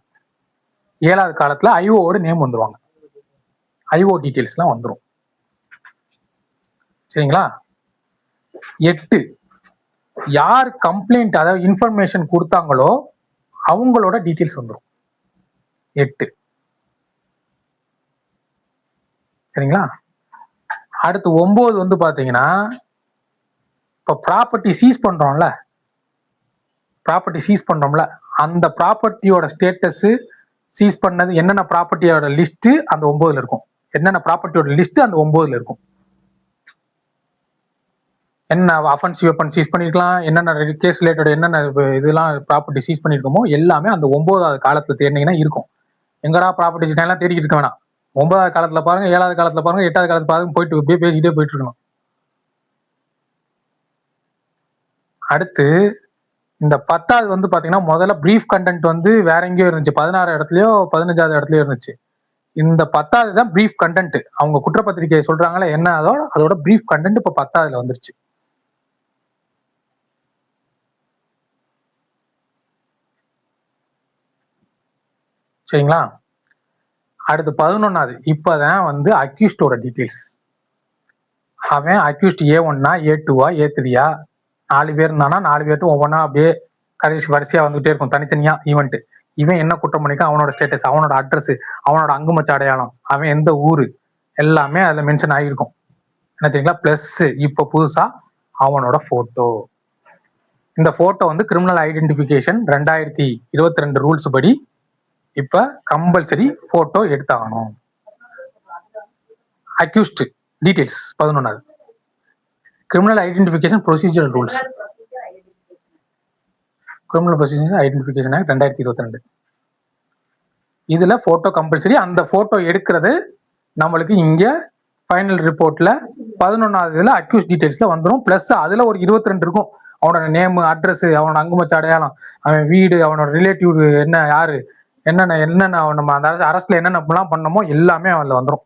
7வது காலத்துல ஐஓவோட நேம் வந்துருவாங்க, ஐஓ டீடைல்ஸ்லாம் வந்துரும். சரிங்களா? 8 யார் கம்ப்ளைண்ட் அதாவது இன்ஃபர்மேஷன் கொடுத்தாங்களோ அவங்களோட டீடைல்ஸ் வந்துரும். 8 சரிங்களா? அடுத்து 9 வந்து பாத்தீங்கன்னா இப்போ ப்ராப்பர்ட்டி சீஸ் பண்றோம்ல, அந்த ப்ராப்பர்ட்டியோட ஸ்டேட்டஸ், சீஸ் பண்ணது என்னென்ன ப்ராப்பர்ட்டியோட லிஸ்ட் அந்த 9ல இருக்கும். என்னென்ன ப்ராப்பர்ட்டியோட லிஸ்ட் அந்த 9ல இருக்கும். என்ன அஃபென்சிவ் வெப்பன் சீஸ் பண்ணிருக்கலாம், என்னென்ன கேஸ் ரிலேட்டட் என்னென்ன இதெல்லாம் ப்ராப்பர்ட்டி சீஸ் பண்ணிருக்கோமோ எல்லாமே அந்த 9வது காலத்துல தேடினீங்கன்னா இருக்கும். எங்கடா ப்ராப்பர்ட்டி எல்லாம் தேடிக்கிட்டு இருக்க வேணாம். 9வது காலத்துல பாருங்க, 7வது காலத்துல பாருங்க, 8வது காலத்துல பாருங்க, போயிட்டு அப்படியே பேசிக்கிட்டே போயிட்டு இருக்கணும். அடுத்து இந்த 10வது வந்து பாத்தீங்கன்னா முதல்ல பிரீஃப் கண்டென்ட் வந்து வேற எங்கேயோ இருந்துச்சு, 16 இடத்துலயோ 15வது இடத்துலயோ இருந்துச்சு. இந்த 10வது தான் பிரீஃப் கண்டென்ட். அவங்க குற்றப்பத்திரிகை சொல்றாங்களே என்ன அதோட பிரீஃப் கண்டென்ட் இப்ப 10வதுல வந்துருச்சு. சரிங்களா? அடுத்து 11வது இப்பதான் வந்து அக்யூஸ்டோட டீடைல்ஸ். அவன் அக்யூஸ்ட் A1 A2 A3 4 பேர் இருந்தானா 4 பேர்ட்டும் ஒவ்வொன்றா அப்படியே கடைசி வரிசையா வந்துகிட்டே இருக்கும், தனித்தனியா ஈவெண்ட். இவன் என்ன குற்றம் பண்ணிக்க, அவனோட ஸ்டேட்டஸ், அவனோட அட்ரஸ், அவனோட அங்குமச்ச அடையாளம், அவன் எந்த ஊரு எல்லாமே அதுல மென்ஷன் ஆகிருக்கும். என்ன சரிங்களா? பிளஸ் இப்ப புதுசா அவனோட போட்டோ. இந்த போட்டோ வந்து கிரிமினல் ஐடென்டிபிகேஷன் 2022 ரூல்ஸ் படி இப்ப கம்பல்சரி போட்டோ எடுத்தாகணும். அக்யூஸ்ட் டீடைல்ஸ் 11வது criminal identification procedural rules, criminal procedure identification act 2022. இதுல போட்டோ கம்பல்சரி. அந்த போட்டோ எடுக்கிறது நம்மளுக்கு இங்க ஃபைனல் ரிப்போர்ட்ல 11வது அக்யூஸ் டீடைல்ஸ்ல வந்துடும். பிளஸ் அதுல ஒரு 22 இருக்கும், அவனோட நேம், அட்ரஸ், அவனோட அங்குமச்ச அடையாளம், அவன் வீடு, அவனோட ரிலேட்டிவ் என்ன, யாரு, என்னென்ன நம்ம அந்த அரஸ்ட்ல என்னென்ன பண்ணமோ எல்லாமே அதுல வந்துடும்.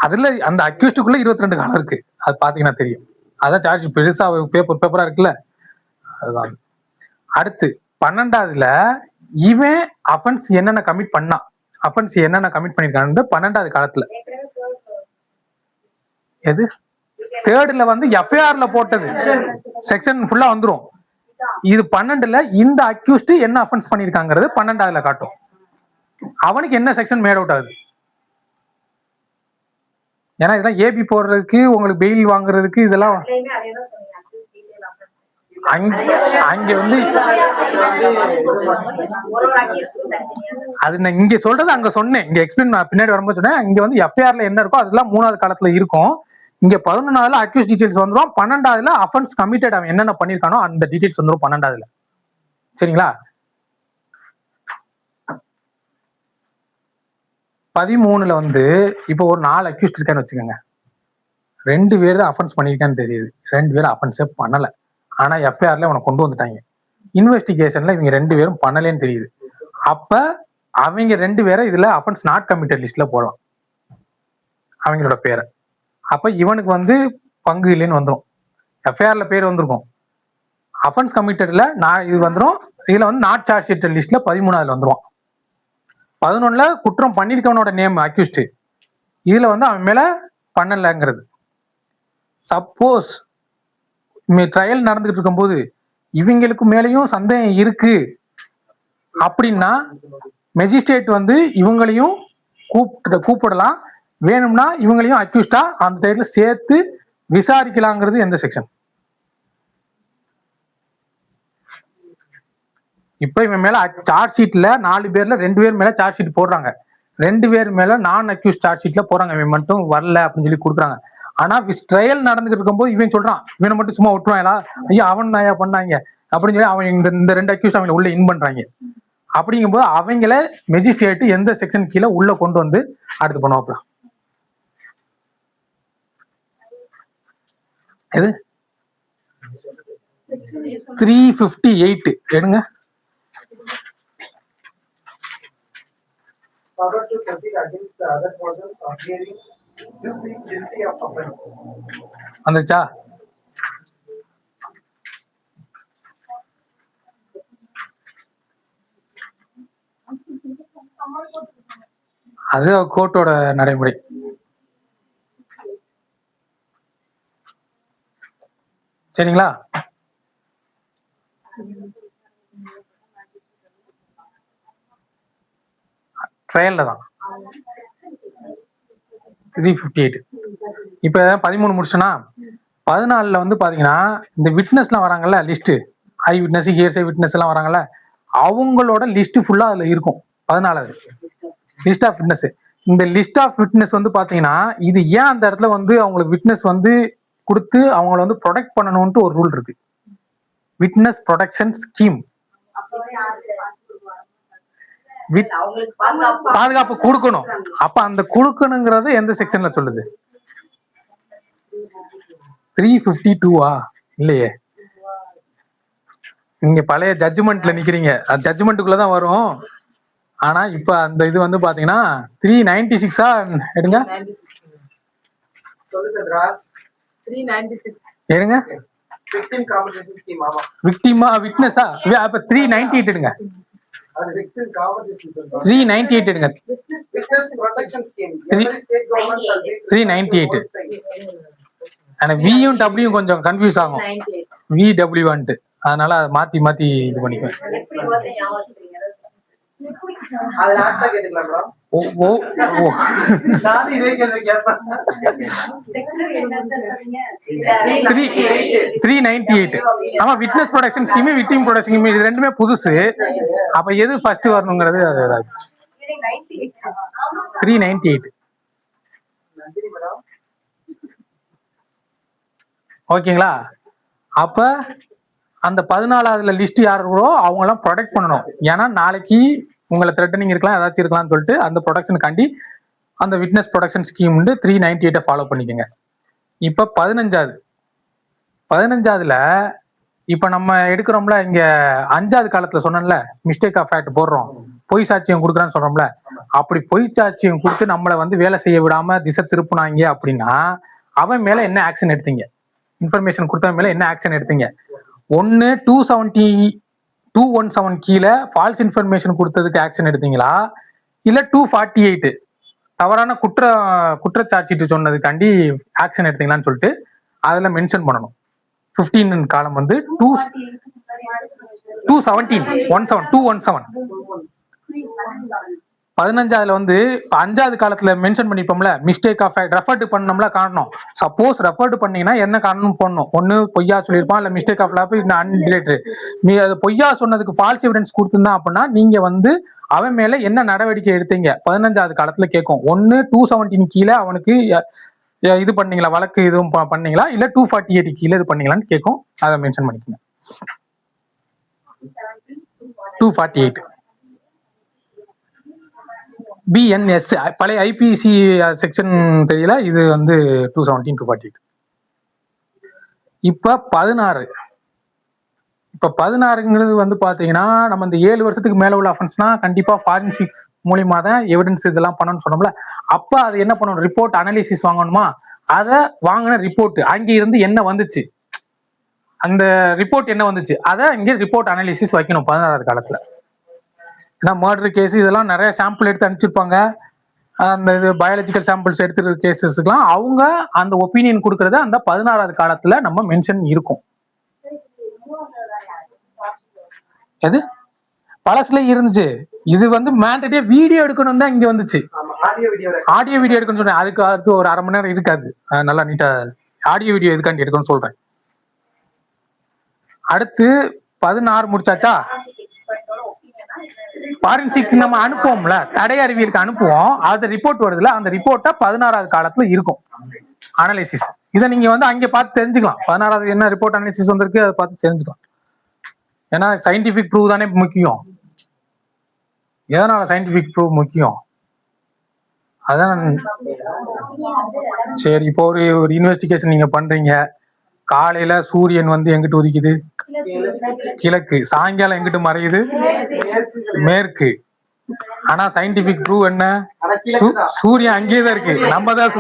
அதுல அந்த அக்யூஸ்டுக்குள்ள 22 காலம் இருக்கு, அது பாத்தீங்கன்னா தெரியும். அதான் சார்ஜ் பெருசா பேப்பரா இருக்குல்ல, அதுதான். அடுத்து 12வதுல இவன் அஃபென்ஸ் என்னென்ன கமிட் பண்ணான், அஃபென்ஸ் என்னென்ன கமிட் பண்ணிருக்கான்னு 12வது காலத்துல. எது 3ர்ட்ல வந்து எஃப்ஐஆர்ல போட்டது செக்ஷன் ஃபுல்லா வந்துரும். இது 12ல இந்த அக்யூஸ்ட் என்ன அஃபென்ஸ் பண்ணிருக்காங்கிறது 12வதுல காட்டும். அவனுக்கு என்ன செக்ஷன் மேட் அவுட் ஆகுது. ஏன்னா இதெல்லாம் ஏபி போடுறதுக்கு உங்களுக்கு பெயில் வாங்குறதுக்கு இதெல்லாம் அங்க வந்து அது நான் இங்க சொல்றது அங்க சொன்னேன். இங்க எக்ஸ்பிளைன் பின்னாடி வரும்போது சொன்னேன். இங்க வந்து எஃப்ஐஆர்ல என்ன இருக்கோ அதெல்லாம் 3வது காலத்துல இருக்கும். இங்க 11வதுல அக்யூஸ் டீடைல்ஸ் வந்துடும். 12வதுல அஃபென்ஸ் கமிட்டட் அவன் என்னென்ன பண்ணிருக்கானோ அந்த டீடைல்ஸ் வந்துடும் 12வதுல. சரிங்களா? 13ல வந்து இப்போ ஒரு 4 அக்யூஸ்ட் இருக்கான்னு வச்சுக்கோங்க. 2 பேர் அஃபென்ஸ் பண்ணிருக்கான்னு தெரியுது, 2 பேரும் அஃபென்ஸே பண்ணல. ஆனா எஃப்ஐஆர்ல அவனை கொண்டு வந்துட்டாங்க. இன்வெஸ்டிகேஷன்ல இவங்க 2 பேரும் பண்ணலன்னு தெரியுது. அப்ப அவங்க 2 பேரை இதுல அஃபென்ஸ் நாட் கமிட்டட் லிஸ்ட்ல போடலாம் அவங்களோட பேரை. அப்ப இவனுக்கு வந்து பங்கு இல்லைன்னு வந்துடும். எஃப்ஐஆர்ல பேர் வந்திருக்கும், அஃபென்ஸ் கமிட்டட்ல நான் இது வந்துடும். இதுல வந்து நாட் சார்ஜ் ஷீட் லிஸ்ட்ல 13வதுல வந்துடும். 11ல குற்றம் பண்ணிருக்கவனோட நேம் அக்யூஸ்ட், இதுல வந்து அவன் மேல பண்ணலங்கிறது. சப்போஸ் ட்ரையல் நடந்துகிட்டு இருக்கும்போது இவங்களுக்கு மேலேயும் சந்தேகம் இருக்கு அப்படின்னா மெஜிஸ்ட்ரேட் வந்து இவங்களையும் கூப்பிடலாம். வேணும்னா இவங்களையும் அக்யூஸ்டா அந்த டைத்துல சேர்த்து விசாரிக்கலாங்கிறது எந்த செக்ஷன்? இப்ப இவன் மேல சார்ஜ் ஷீட்ல 4 பேர்ல 2 பேர் மேல சார்ஜ் ஷீட் போடுறாங்க, 2 பேர் மேல நான் அக்யூஸ் சார்ஜ் ஷீட்ல போறாங்க. இவன் மட்டும் வரல அப்படின்னு சொல்லி கொடுக்குறாங்க. ஆனா ட்ரையல் நடந்துகிட்டு இருக்கும்போது இவன் சொல்றான் இவனை மட்டும் சும்மா விட்டுருவாங்களா, ஐயா அவன் நாயா பண்ணாங்க அப்படின்னு சொல்லி அவன் இந்த 2 அக்யூஸ் அவங்க உள்ள இன் பண்றாங்க. அப்படிங்கும்போது அவங்கள மெஜிஸ்ட்ரேட் எந்த செக்ஷன் கீழே உள்ள கொண்டு வந்து அடுத்து பண்ணுவாப்ல? எது 358 எடுங்க. Power to proceed against the other persons appearing to be guilty of offense. வந்துச்சா? அது கோர்ட்டோட நடைமுறை. சரிங்களா? ட்ரையல்ல தான் 358. இப்ப 13 முடிச்சுனா 14ல வந்து பாத்தீங்கன்னா இந்த விட்னஸ்லாம் வராங்கல்ல, லிஸ்ட் ஐ விட்னஸ் ஹியர்சே விட்னஸ் எல்லாம் வராங்கல்ல, அவங்களோட லிஸ்ட் ஃபுல்லா அதுல இருக்கும். 14வது லிஸ்ட் ஆஃப் விட்னஸ். இந்த லிஸ்ட் ஆஃப் விட்னஸ் வந்து பாத்தீங்கன்னா இது ஏன் அந்த இடத்துல வந்து அவங்களுக்கு விட்னஸ் வந்து கொடுத்து அவங்கள வந்து ப்ரொடெக்ட் பண்ணணும்ட்டு ஒரு ரூல் இருக்கு, விட்னஸ் ப்ரொடெக்ஷன் ஸ்கீம். பாதுகாப்பு கொடுக்கணும். அப்ப அந்த கொடுக்கணுங்கிறது எந்த செக்ஷன்ல சொல்லுது? 352வா? இல்லையே, நீங்க பழைய ஜட்ஜ்மெண்ட்ல நிக்கிறீங்க, அது ஜட்ஜ்மெண்ட்டுக்குள்ளதான் வரும். ஆனா இப்ப அந்த இது வந்து பாத்தீங்கன்னா 396ஆ எடுங்க. சொல்லுங்கடா 396 எடுங்க. victim compensation scheme. ஆமா, விக்டிமா விட்னஸா? அப்ப 398 எடுங்க. அது victim compensation சொல்றோம். 398 எடுங்க. Witness protection scheme. Every state government shall be 398. ஆனா வியும் டபிள்யூ கொஞ்சம் கன்ஃபியூஸ் ஆகும், VW அதனால மாத்தி மாத்தி இது பண்ணிக்குவேன். அது லாஸ்டா கேட்டுக்கலாம் bro. ஓ ஓ ஓ நான் இதே கேள்வி கேட்பேன். 398. ஆமா, witness production scheme victim production scheme இது ரெண்டுமே புதுசு. அப்ப எது ஃபர்ஸ்ட் வரணுங்கிறது அது 398. நன்றி மேடம். ஓகேங்களா? அப்ப அந்த 14வதுல லிஸ்ட் யார் இருக்கோ அவங்க எல்லாம் ப்ரொடெக்ட் பண்ணணும். ஏன்னா நாளைக்கு உங்களை த்ரெட்டனிங் இருக்கலாம், ஏதாச்சும் இருக்கலாம்னு சொல்லிட்டு அந்த ப்ரொடக்ஷனுக்காண்டி அந்த விட்னஸ் ப்ரொடக்ஷன் ஸ்கீம் 398 ஃபாலோ பண்ணிக்கோங்க. இப்ப 15வதுல இப்ப நம்ம எடுக்கிறோம்ல, இங்க 5வது காலத்துல சொன்னோம்ல மிஸ்டேக் ஆஃப் ஃபேக்ட் போடுறோம், பொய் சாட்சியம் கொடுக்குறான்னு சொல்றோம்ல, அப்படி பொய் சாட்சியம் கொடுத்து நம்மளை வந்து வேலை செய்ய விடாம திசை திருப்புனாங்க அப்படின்னா அவன் மேல என்ன ஆக்ஷன் எடுத்தீங்க? இன்ஃபர்மேஷன் கொடுத்தவன் மேல என்ன ஆக்ஷன் எடுத்தீங்க? 217 கீழே ஃபால்ஸ் இன்ஃபர்மேஷன் கொடுத்ததுக்கு ஆக்ஷன் எடுத்தீங்களா, இல்ல 248 தவறான குற்றச்சாட்டு சொன்னதுக்காண்டி ஆக்ஷன் எடுத்தீங்களான்னு சொல்லிட்டு அதுல மென்ஷன் பண்ணணும். 15 காலம் வந்து 15 வந்து 5வது காலத்துல மென்ஷன் பண்ணிப்போம்ல, மிஸ்டேக் ஆஃப் ரெஃபர்டு பண்ணோம்ல காரணம். சப்போஸ் ரெஃபர்டு பண்ணீங்கன்னா என்ன காரணம் போடணும்? ஒண்ணு பொய்யா சொல்லியிருப்பான், இல்ல மிஸ்டேக் ஆஃப் லாப் இல்ல அன்ரிலேட்டட். நீ அது பொய்யா சொன்னதுக்கு ஃபால்ஸ் எவிடன்ஸ் கொடுத்திருந்தா அப்படின்னா நீங்க வந்து அவன் மேல என்ன நடவடிக்கை எடுத்தீங்க 15வது காலத்துல கேட்கும். ஒன்னு 217 கீழே அவனுக்கு இது பண்ணீங்களா, வழக்கு இதுவும் பண்ணீங்களா, இல்ல 248 கீழே இது பண்ணீங்களான்னு கேட்கும். அதை மென்ஷன் பண்ணிக்கோங்க. 248 பிஎன்எஸ் பழைய ஐபிசி செக்ஷன் தெரியல, இது வந்து 217 248. இப்ப 16 வந்து பாத்தீங்கன்னா நம்ம இந்த 7 வருஷத்துக்கு மேல உள்ள அஃபென்ஸ்னா கண்டிப்பா ஃபாரன்சிக்ஸ் மூலியமா தான் எவிடன்ஸ் இதெல்லாம் பண்ணணும்னு சொன்னோம்ல. அப்ப அது என்ன பண்ணணும்? ரிப்போர்ட் அனாலிசிஸ் வாங்கணுமா? அதை வாங்கின ரிப்போர்ட் அங்கே இருந்து என்ன வந்துச்சு, அந்த ரிப்போர்ட் என்ன வந்துச்சு, அதை இங்கே ரிப்போர்ட் அனாலிசிஸ் வைக்கணும் 16வது காலத்துல. ஏன்னா மர்டர் கேஸ் இதெல்லாம் நிறைய சாம்பிள் எடுத்து அனுப்பிச்சிருப்பாங்க. அந்த இது பயாலஜிக்கல் சாம்பிள்ஸ் எடுத்துருக்க கேசஸ்க்குலாம் அவங்க அந்த ஒப்பீனியன் கொடுக்கறத அந்த 16வது காலத்துல நம்ம மென்ஷன் இருக்கும். எது பழசுல இருந்துச்சு, இது வந்து மேண்டேட்டே வீடியோ எடுக்கணும் தான் இங்க வந்துச்சு. ஆடியோ வீடியோ எடுக்கணும்னு சொன்னேன், அதுக்கு அடுத்து ஒரு அரை மணி நேரம் இருக்காது. நல்லா நீட்டா ஆடியோ வீடியோ எதுக்காண்டி எடுக்கணும்னு சொல்றேன். அடுத்து 16 முடிச்சாச்சா? ஃபாரன்சிக் நம்ம அனுப்புவோம்ல, தடை அறிவியலுக்கு அனுப்புவோம். அது ரிப்போர்ட் வருதுல, அந்த ரிப்போர்ட்டை 16வது காலத்துல இருக்கும் அனாலிசிஸ். இதை நீங்க வந்து அங்க பார்த்து தெரிஞ்சுக்கலாம். 16வது என்ன ரிப்போர்ட் அனாலிசிஸ் வந்திருக்கு அதை பார்த்து தெரிஞ்சுக்கலாம். ஏன்னா சயின்டிபிக் ப்ரூவ் தானே முக்கியம். எதனால சயின்டிபிக் ப்ரூவ் முக்கியம்? அதான் சரி. இப்போ ஒரு இன்வெஸ்டிகேஷன் நீங்க பண்றீங்க. காலையில சூரியன் வந்து எங்கிட்டு உதிக்குது? கிழக்கு. சாயங்காலம் எங்கிட்டு மறையுது? மேற்கு. ஆனா சயின்டிபிக் ப்ரூவ் என்ன? சூரியன் அங்கேயேதான் இருக்கு, நம்ம தான்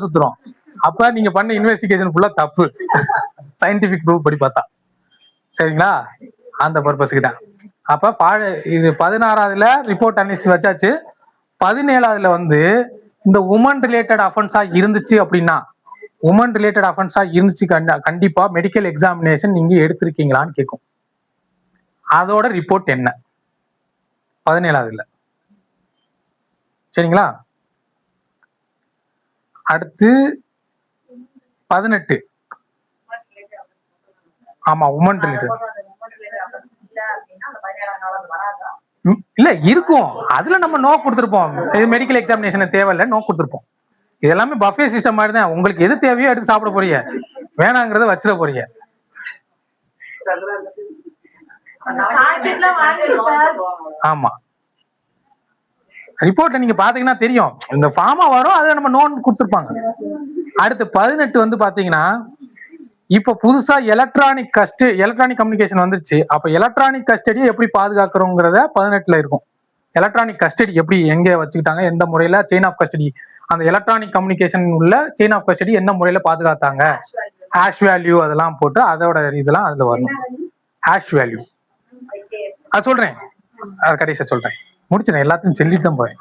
சுத்துறோம். அப்ப நீங்க பண்ண இன்வெஸ்டிகேஷன் ஃபுல்லா தப்பு, சயின்டிபிக் ப்ரூவ் படி பார்த்தா. சரிங்களா? அந்த பர்பஸ்க்கு தான். அப்ப இது 16வதுல ரிப்போர்ட் அனாலிசிஸ் வச்சாச்சு. 17வதுல வந்து இந்த உமன் ரிலேட்டட் அஃபென்ஸா இருந்துச்சு அப்படின்னா, கண்டிப்பா மெடிக்கல் எக்ஸாமினேஷன் நீங்க எடுத்திருக்கீங்களான்னு கேட்கும். அதோட ரிப்போர்ட் என்ன 17வதுல. சரிங்களா? அடுத்து 18. ஆமா, உமன் ரிலேட்டட் இல்ல இருக்கும். அதுல நம்ம நோ கொடுத்துருப்போம். இது மெடிக்கல் எக்ஸாமினேஷன் தேவையில்ல, நோ கொடுத்துருப்போம். இது எல்லாமே பஃபே சிஸ்டம் மாதிரி தான். உங்களுக்கு எது தேவையோ எடுத்து சாப்பிட போறீங்க, வேணாங்கிறத வச்சிட போறீங்க. ஆமா, ரிப்போர்ட்ல நீங்க பாத்தீங்கன்னா தெரியும், இந்த ஃபார்மா வரும், அதை நம்ம நோன் கொடுத்துருப்பாங்க. அடுத்து 18 வந்து பாத்தீங்கன்னா, இப்ப புதுசா எலக்ட்ரானிக் கம்யூனிகேஷன் வந்துருச்சு. அப்ப எலக்ட்ரானிக் கஸ்டடியை எப்படி பாதுகாக்கிறோங்கிறத 18ல இருக்கும். எலக்ட்ரானிக் கஸ்டடி எப்படி எங்க வச்சுக்கிட்டாங்க, எந்த முறையில செயின் ஆஃப் கஸ்டடி, அந்த எலக்ட்ரானிக் கம்யூனிகேஷன் உள்ள செயின் ஆஃப் கஸ்டடி என்ன முறையில பாதுகாத்தாங்க, ஹேஷ் வேல்யூ அதெல்லாம் போட்டு அதோட இதெல்லாம் அதுல வரணும். ஹேஷ் வேல்யூ அது சொல்றேன், அது கடைசியா சொல்றேன், முடிச்சிடறேன், எல்லாத்தையும் சொல்லிட்டு தான் போறேன்.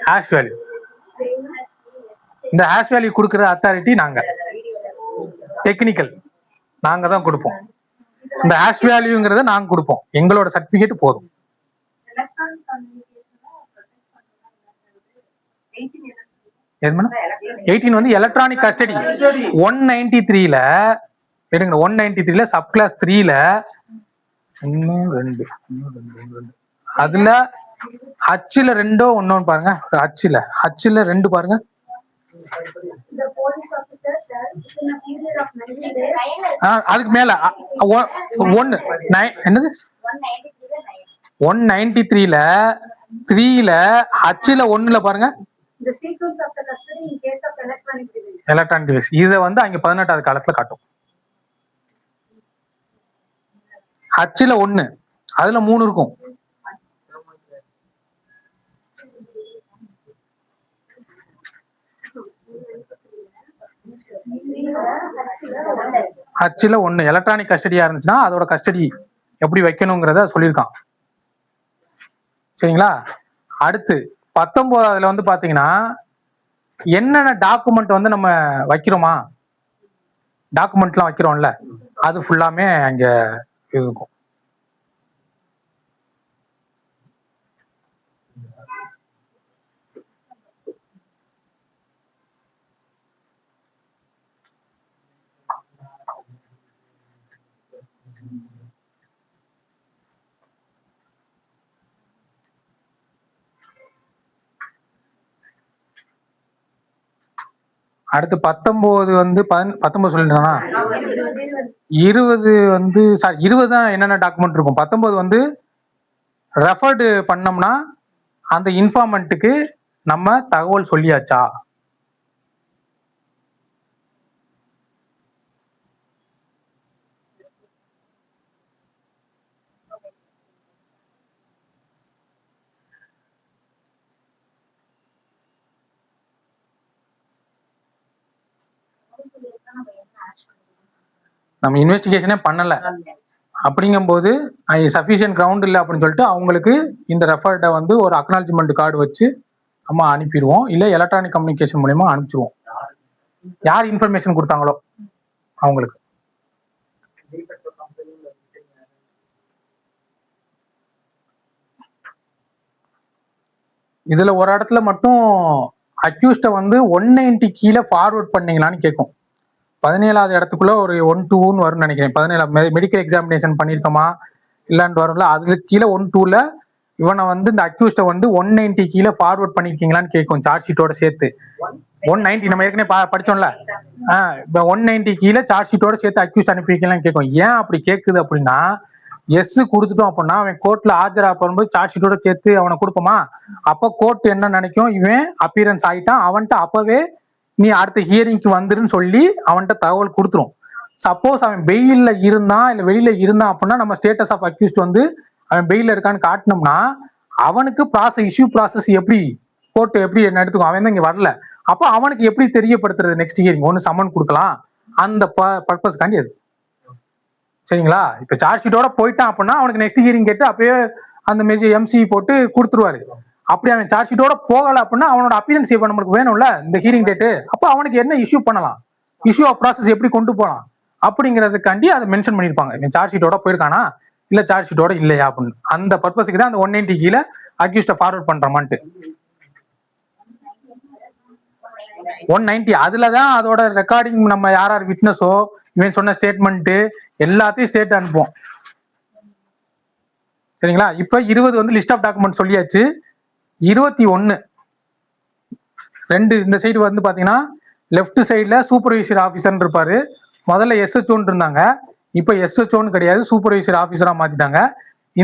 ஹேஷ் வேல்யூ, இந்த ஹேஷ் வேல்யூ கொடுக்குற அத்தாரிட்டி நாங்க, டெக்னிக்கல் நாங்க தான் கொடுப்போம். இந்த ஹேஷ் வேல்யூங்கிறத நாங்க கொடுப்போம், எங்களோட சர்டிபிகேட் போதும். 18 வந்து எலக்ட்ரானிக் கஸ்டடி. 193ல எடுங்க, 193ல சப் கிளாஸ் 3ல 2 அதுல ஹச்ல 2 ஒன்னு பாருங்க, ஹச்ல 2 பாருங்க. அதுக்கு மேல 1 என்னது 193ல 3ல ஹச்ல 1ல பாருங்க, எலக்ட்ரானிக் டிவைஸ். இத வந்து அங்க 18வது காலத்துல காட்டும். ஹச்ல 1 அதுல 3 இருக்கும். ஹச்ல 1 எலக்ட்ரானிக் கஸ்டடியா இருந்துச்சுன்னா அதோட கஸ்டடி எப்படி வைக்கணுங்கிறத சொல்லியிருக்கான். சரிங்களா? அடுத்து 19வதுல வந்து பாத்தீங்கன்னா, என்னென்ன டாக்குமெண்ட் வந்து நம்ம வைக்கிறோமா, டாக்குமெண்ட்லாம் வைக்கிறோம்ல, அது ஃபுல்லாமே அங்க இருக்கும். அடுத்து 19 வந்து 19 சொல்லிட்டானா, 20 வந்து சாரி 20 தான் என்னென்ன டாக்குமெண்ட் இருக்கும். 19 வந்து ரெஃபர்டு பண்ணோம்னா அந்த இன்ஃபார்மெண்ட்டுக்கு நம்ம தகவல் சொல்லியாச்சா, நம்ம இன்வெஸ்டிகேஷனே பண்ணல அப்படிங்கும்போது சஃபிஷியன்ட் கிரவுண்ட் இல்லை அப்படின்னு சொல்லிட்டு அவங்களுக்கு இந்த ரெஃபர்டை வந்து ஒரு அக்னாலஜ்மெண்ட் கார்டு வச்சு நம்ம அனுப்பிடுவோம். இல்லை எலக்ட்ரானிக் கம்யூனிகேஷன் மூலயமா அனுப்பிச்சிடுவோம். யார் இன்ஃபர்மேஷன் கொடுத்தாங்களோ அவங்களுக்கு. இதுல ஒரு இடத்துல மட்டும் அக்யூஸ்ட வந்து 190 கீழே ஃபார்வர்ட் பண்ணீங்களான்னு கேட்கும். 17வது இடத்துக்குள்ள ஒரு 1-2 வரும்னு நினைக்கிறேன். 17 மெடிக்கல் எக்ஸாமினேஷன் பண்ணியிருக்கோமா இல்லான்னு வரும்ல, அதுக்கு கீழே 1-2ல இவனை வந்து இந்த அக்யூஸ்ட வந்து 190 கீழே ஃபார்வர்ட் பண்ணிருக்கீங்களான்னு கேட்கும். சார்ஜ் ஷீட்டோட சேர்த்து 190 நம்ம ஏற்கனவே படிச்சோம்ல, இப்போ 190 கீழே சார்ஜ் ஷீட்டோட சேர்த்து அக்யூஸ்ட் அனுப்பியிருக்கீங்களான்னு கேட்கும். ஏன் அப்படி கேட்குது அப்படின்னா, எஸ் கொடுத்துட்டோம் அப்படின்னா அவன் கோர்ட்ல ஆஜரா பண்ணும்போது சார்ஜ் ஷீட்டோட சேர்த்து அவனை கொடுப்போமா, அப்ப கோர்ட் என்ன நினைக்கும், இவன் அப்பியரன்ஸ் ஆயிட்டான், அவன்கிட்ட அப்பவே நீ அடுத்த ஹியரிங்க்கு வந்துருன்னு சொல்லி அவன்கிட்ட தகவல் கொடுத்துரும். சப்போஸ் அவன் பெயில்ல இருந்தான் இல்ல வெளியில இருந்தான் அப்படின்னா நம்ம ஸ்டேட்டஸ் ஆஃப் அக்யூஸ்ட் வந்து அவன் பெயில இருக்கான்னு காட்டினோம்னா அவனுக்கு இஷ்யூ ப்ராசஸ் எப்படி கோர்ட் எப்படி என்ன எடுத்துக்கும், அவன் தான் இங்க வரல, அப்போ அவனுக்கு எப்படி தெரியப்படுத்துறது நெக்ஸ்ட் ஹியரிங் ஒன்று சம்மன் கொடுக்கலாம், அந்த பர்பஸ்க்காண்டி அது. சரிங்களா? இப்ப சார்ஜ் ஷீட்டோட போயிட்டான் அப்படின்னா அவனுக்கு நெக்ஸ்ட் ஹியரிங் கேட்டு அப்பயே அந்த மெசேஜ் எம்சி போட்டு கொடுத்துருவாரு. அப்படி அவன் சார்ஜ் ஷீட்டோட போகல அப்படின்னா அவனோட அப்பியரன்ஸ் இப்போ நம்மளுக்கு வேணும்ல இந்த ஹியரிங் டேட்டு, அப்போ அவனுக்கு என்ன இஷ்யூ பண்ணலாம், இஷ்யூ ஆஃப் ப்ராசஸ் எப்படி கொண்டு போகலாம் அப்படிங்கிறதுக்காண்டி அதை மென்ஷன் பண்ணியிருப்பாங்க. இவன் சார்ஜ் ஷீட்டோட போயிருக்கானா இல்ல சார்ஜ் ஷீட்டோட இல்லையா அப்படின்னு. அந்த பர்பஸுக்கு தான் அந்த 190 கீழே அக்யூஸ்ட ஃபார்வர்ட் பண்றமான்ட்டு 190. அதுலதான் அதோட ரெக்கார்டிங் நம்ம யார் விட்னஸோ இவன் சொன்ன ஸ்டேட்மெண்ட் எல்லாத்தையும் சேர்த்து அனுப்புவோம். சரிங்களா? இப்ப 20 வந்து லிஸ்ட் ஆஃப் டாக்குமெண்ட் சொல்லியாச்சு. 21 ரெண்டு இந்த சைடு வந்து பாத்தீங்கன்னா லெஃப்ட் சைட்ல சூப்பர்வைசர் ஆஃபீஸர் இருப்பாரு. முதல்ல எஸ்ஹெச்ஓன்னு இருந்தாங்க, இப்ப எஸ்ஹெச்ஓன்னு கிடையாது, சூப்பர்வைசர் ஆஃபீஸரா மாத்திட்டாங்க.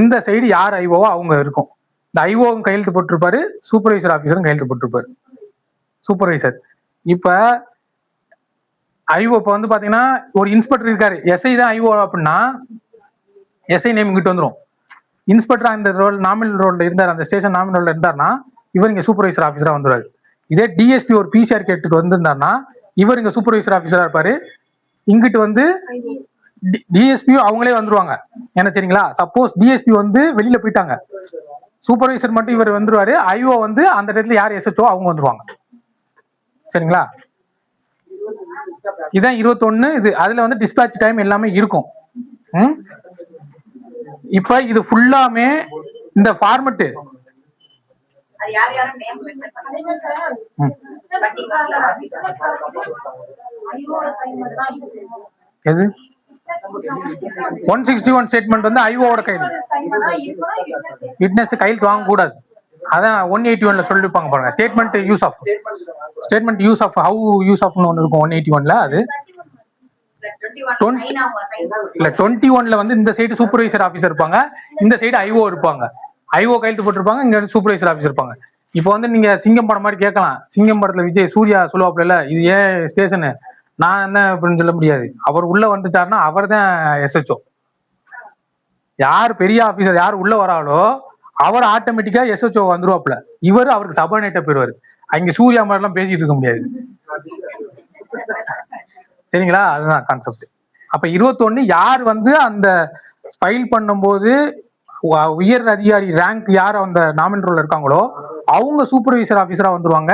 இந்த சைடு யார் ஐஓவோ அவங்க இருக்கும். இந்த ஐஓவும் கையெழுத்து போட்டிருப்பாரு, சூப்பர்வைசர் ஆஃபீஸரும் கையெழுத்து போட்டிருப்பாரு. சூப்பர்வைசர் இப்ப ஐஓ இப்ப வந்து பாத்தீங்கன்னா ஒரு இன்ஸ்பெக்டர் இருக்காரு, எஸ்ஐ தான் ஐஓ அப்படின்னா எஸ்ஐ நேம் இங்கிட்டு வந்துடும். இன்ஸ்பெக்டர் அந்த ரோல் நாமினல் ரோல்ல இருந்தார், அந்த ஸ்டேஷன் நாமினல் ரோல்ல இருந்தாருன்னா இவர் இங்க சூப்பர்வைசர் ஆஃபீஸரா வந்துருவாரு. இதே டிஎஸ்பி ஒரு பிசிஆர் கேட்டுக்கு வந்திருந்தாருன்னா இவர் இங்க சூப்பர்வைசர் ஆஃபீஸரா இருப்பாரு, இங்கிட்டு வந்து டிஎஸ்பி அவங்களே வந்துருவாங்க. என்ன சரிங்களா? சப்போஸ் டிஎஸ்பி வந்து வெளியில போயிட்டாங்க, சூப்பர்வைசர் மட்டும் இவர் வந்துருவாரு, ஐஓ வந்து அந்த இடத்துல யார் எஸ்ஹெச்ஓ அவங்க வந்துருவாங்க. சரிங்களா? இதான் 21. இது அதுல வந்து டிஸ்பேட்ச் டைம் எல்லாமே இருக்கும். இப்ப இது ஃபுல்லாமே இந்த ஃபார்மட் எது 161 ஸ்டேட்மெண்ட் வந்து ஐஓவோட கைது, விட்னஸ் கையெழுத்து வாங்க கூடாது. அதான் 181ல சொல்லிருப்பாங்க பாருங்க, statement use of how use ஆஃப்னு ஒன்று இருக்கும் 181ல. அது இல்ல 21ல வந்து இந்த சைடு சூப்பர்வைசர் ஆஃபீஸர் இருப்பாங்க, இந்த சைடு ஐஓ இருப்பாங்க. ஐஓ கையெழுத்து போட்டிருப்பாங்க, இங்க சூப்பர்வைசர் ஆஃபீஸர் இருப்பாங்க. இப்போ வந்து நீங்க சிங்கம் படம் மாதிரி கேட்கலாம், சிங்கம் படத்துல விஜய் சூர்யா சொல்லுவாப்புல இது ஏன் ஸ்டேஷனு, நான் என்ன அப்படின்னு சொல்ல முடியாது. அவர் உள்ள வந்துட்டாருன்னா அவர் தான் எஸ்ஹெச்ஓ. யார் பெரிய ஆபீசர் யார் உள்ள வராளோ அவர் ஆட்டோமேட்டிக்கா எஸ்ஹெச்ஓ வந்துருவாப்புல, இவர் அவருக்கு சபார்டினேட்டா போயிருவாரு. அங்க சூர்யா மாதிரி எல்லாம் பேசிட்டு இருக்க முடியாது. சரிங்களா? அதுதான் கான்செப்ட். அப்ப 21 யார் வந்து அந்த ஃபைல் பண்ணும்போது உயர் அதிகாரி ரேங்க் யார் அந்த நாமினல் ரோல்ல இருக்காங்களோ அவங்க சூப்பர்வைசர் ஆஃபீஸரா வந்துருவாங்க,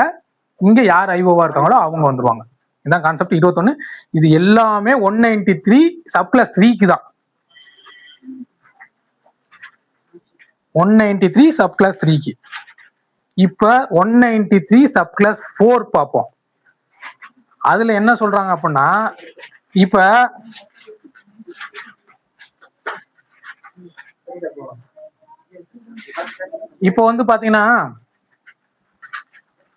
இங்க யார் ஐஓவா இருக்காங்களோ அவங்க வந்துருவாங்க. இதான் கான்செப்ட் 21. இது எல்லாமே 193 sub-3க்கு தான். 193 sub-3க்கு. இப்ப 193 sub-4 பார்ப்போம். அதுல என்ன சொல்றாங்க அப்படின்னா, இப்ப வந்து பாத்தீங்கன்னா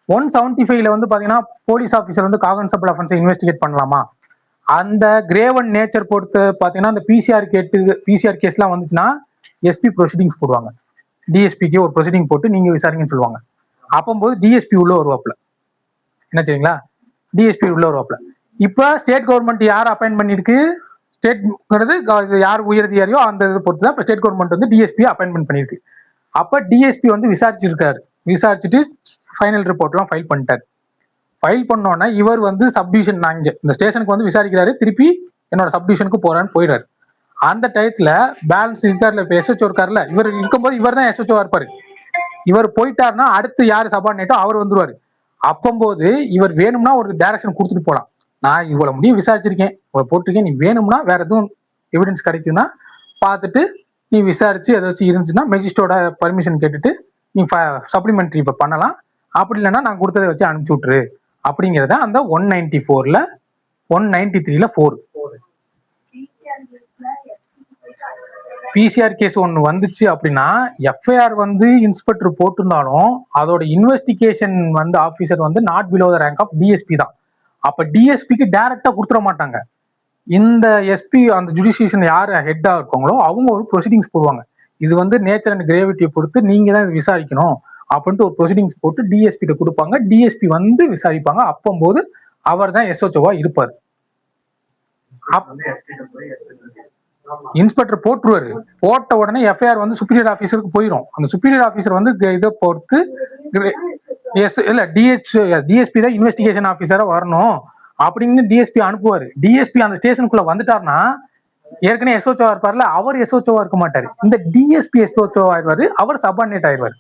175ல வந்து பாத்தீங்கன்னா போலீஸ் ஆபீசர் வந்து காகன்சபிள் அஃபென்ஸ் இன்வெஸ்டிகேட் பண்ணலாமா? அந்த கிரேவன் நேச்சர் பொறுத்து பாத்தீங்கன்னா அந்த பிசிஆர் கேஸ்லாம் வந்துச்சுன்னா எஸ்பி ப்ரொசீடிங்ஸ் போடுவாங்க. டிஎஸ்பிக்கு ஒரு ப்ரொசீடிங் போட்டு நீங்க விசாரிங்கன்னு சொல்லுவாங்க. அப்போது டிஎஸ்பி உள்ள வருவாப்ல. என்ன சரிங்களா? டிஎஸ்பி உள்ள வருவாப்ல. இப்போ ஸ்டேட் கவர்மெண்ட் யார் அப்பாயின்ட் பண்ணிருக்கு? ஸ்டேட்ங்கிறது யார் உயரதிகாரியோ அந்த இதை பொறுத்து தான் இப்போ ஸ்டேட் கவர்மெண்ட் வந்து டிஎஸ்பி அப்பாயின்மெண்ட் பண்ணியிருக்கு. அப்போ டிஎஸ்பி வந்து விசாரிச்சிருக்காரு. விசாரிச்சுட்டு ஃபைனல் ரிப்போர்ட்லாம் ஃபைல் பண்ணிட்டார். ஃபைல் பண்ணோன்னா இவர் வந்து சப்டிவிஷன், நான் இங்கே இந்த ஸ்டேஷனுக்கு வந்து விசாரிக்கிறாரு, திருப்பி என்னோட சப்டிவிஷனுக்கு போறான்னு போயிடுறாரு. அந்த டயத்துல பேலன்ஸ் இருக்கார்ல, இப்போ எஸ்ஹெச்ஓ இருக்கார்ல, இவர் இருக்கும்போது இவர் தான் எஸ்ஹெச்ஓ இருப்பாரு. இவர் போயிட்டாருன்னா அடுத்து யார் சபார்டினேட்டோ அவர் வந்துருவாரு. அப்பம்போது இவர் வேணும்னா ஒரு டைரக்ஷன் கொடுத்துட்டு போகலாம். நான் இவ்வளவு முடியும் விசாரிச்சிருக்கேன், இவ்வளவு போட்டிருக்கேன், நீ வேணும்னா வேற எதுவும் எவிடன்ஸ் கிடைக்குதுன்னா பார்த்துட்டு நீ விசாரிச்சு ஏதாச்சும் இருந்துச்சுன்னா மெஜிஸ்ட்ரோட பர்மிஷன் கேட்டுட்டு நீ சப்ளிமெண்ட்ரி இப்போ பண்ணலாம். அப்படி இல்லைன்னா நான் கொடுத்ததை வச்சு அனுப்பிச்சு விட்டுரு அப்படிங்கிறத அந்த 194ல 193ல 4 பிசிஆர் கேஸ் ஒன்று வந்துச்சு அப்படின்னா எஃப்ஐஆர் வந்து இன்ஸ்பெக்டர் போட்டிருந்தாலும் அதோட இன்வெஸ்டிகேஷன் வந்து ஆஃபீஸர் வந்து not below the rank of DSP தான். அப்போ டிஎஸ்பிக்கு டைரக்டா கொடுத்துட மாட்டாங்க. இந்த எஸ்பி அந்த ஜுடிஷியேஷன் யார் ஹெட்டா இருக்காங்களோ அவங்க ஒரு ப்ரொசீடிங்ஸ் போடுவாங்க. இது வந்து நேச்சர் அண்ட் கிரேவிட்டியை பொறுத்து நீங்க தான் விசாரிக்கணும் அப்படின்ட்டு ஒரு ப்ரொசீடிங்ஸ் போட்டு டிஎஸ்பி கொடுப்பாங்க. டிஎஸ்பி வந்து விசாரிப்பாங்க. அப்போது அவர் தான் எஸ்ஓச்சோவா இருப்பார். இன்ஸ்பெக்டர் போட்டுருவாரு. போட்ட உடனே எஃப்ஐஆர் வந்து சுப்பீரியர் ஆஃபீஸருக்கு போயிடும். அந்த சுப்பீரியர் ஆஃபீஸர் வந்து இதை பொறுத்து இல்ல டிஎஸ்பி தான் இன்வெஸ்டிகேஷன் ஆஃபீஸரா வரணும் அப்படின்னு டிஎஸ்பி அனுப்புவாரு. டிஎஸ்பி அந்த ஸ்டேஷனுக்குள்ள வந்துட்டாருன்னா ஏற்கனவே எஸ்ஓச்சோவா இருப்பார்ல, அவர் எஸ்ஓச்சோவா இருக்க மாட்டாரு. இந்த டிஎஸ்பி எஸ்ஓச்சோவா ஆயிடுவாரு, அவர் சபார்டினேட் ஆயிடுவாரு.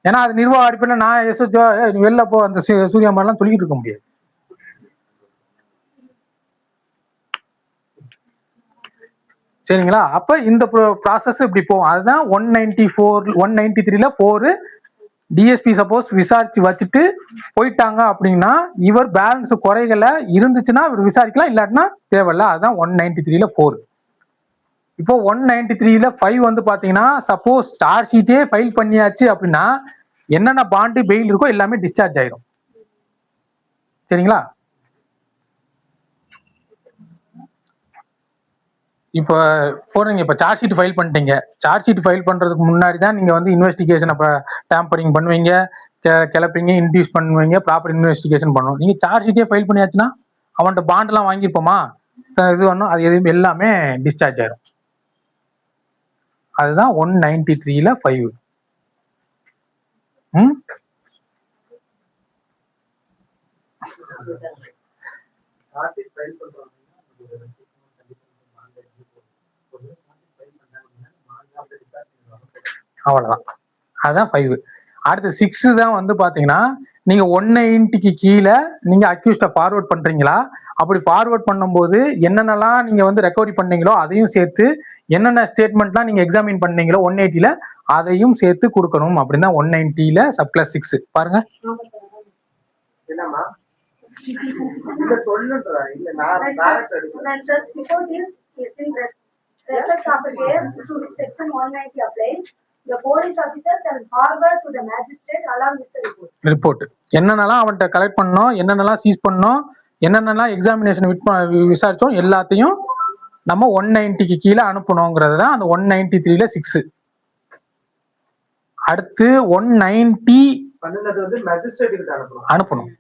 ஏன்னா அது நிர்வாக அடிப்படையில் நான் எஸ்ஓச்சோவா வெளில போ அந்த சூர்யா மாதிரிலாம் சொல்லிட்டு இருக்க முடியாது. சரிங்களா? அப்ப இந்த ப்ராசஸ் இப்படி போகும். அதுதான் 193ல 4 டிஎஸ்பி சப்போஸ் விசாரிச்சு வச்சுட்டு போயிட்டாங்க அப்படின்னா இவர் பேலன்ஸ் குறைகளை இருந்துச்சுன்னா இவர் விசாரிக்கலாம், இல்லாட்டினா தேவையில்ல. அதுதான் 193ல 4. இப்போ 193ல 5 வந்து பாத்தீங்கன்னா சப்போஸ் சார்ஜ் ஷீட்டே ஃபைல் பண்ணியாச்சு அப்படின்னா என்னென்ன பாண்டு பெயில் இருக்கோ எல்லாமே டிஸ்சார்ஜ் ஆயிடும். சரிங்களா? இப்போ போறீங்க, இப்போ சார்ஜ் ஷீட் ஃபைல் பண்ணிட்டீங்க. சார்ஜ் ஷீட் ஃபைல் பண்றதுக்கு முன்னாடி தான் நீங்க வந்து இன்வெஸ்டிகேஷன் அப்போ டேம்பரிங் பண்ணுவீங்க, கிளப்பீங்க, இன்டியூஸ் பண்ணுவீங்க, ப்ராப்பர் இன்வெஸ்டிகேஷன் பண்ணணும். நீங்க சார்ஜ் ஷீட்டே ஃபைல் பண்ணியாச்சுன்னா அவன்கிட்ட பாண்டெல்லாம் வாங்கியிருப்போமா, இது ஒன்றும் அது எதுவும் எல்லாமே டிஸ்சார்ஜ் ஆயிடும். அதுதான் 193ல 5. அவ்வளவுதான். அதுதான் 5. அடுத்து 6 தான் வந்து பாத்தீங்கன்னா நீங்க 190க்கு கீழே நீங்க அக்யூஸ்ட ஃபார்வர்ட் பண்றீங்களா, அப்படி ஃபார்வர்ட் பண்ணும்போது என்னென்னலாம் நீங்க வந்து ரெக்கவரி பண்ணீங்களோ அதையும் சேர்த்து, என்னென்ன ஸ்டேட்மெண்ட்லாம் நீங்க எக்ஸாமின் பண்ணீங்களோ 180ல அதையும் சேர்த்து கொடுக்கணும். அப்படின்னா 190ல sub-6 பாருங்க. என்னமா இல்ல சொல்லுன்றா, இல்ல நான் டைரக்ட் எடுக்கிறேன். Respect of the case to which section 190 applies, the police officer shall forward to the magistrate along with the report. Report என்னென்னலாம் அவன்கிட்ட கலெக்ட் பண்ணோம், என்னென்னலாம் சீஸ் பண்ணோம், என்னென்னலாம் எக்ஸாமினேஷன் விசாரிச்சோம் எல்லாத்தையும் நம்ம 190க்கு கீழே அனுப்பணுங்கிறது தான் அந்த 193ல 6. அடுத்து 190 பண்ணுனது வந்து மேஜிஸ்ட்ரேட்டுக்கு அனுப்பணும்.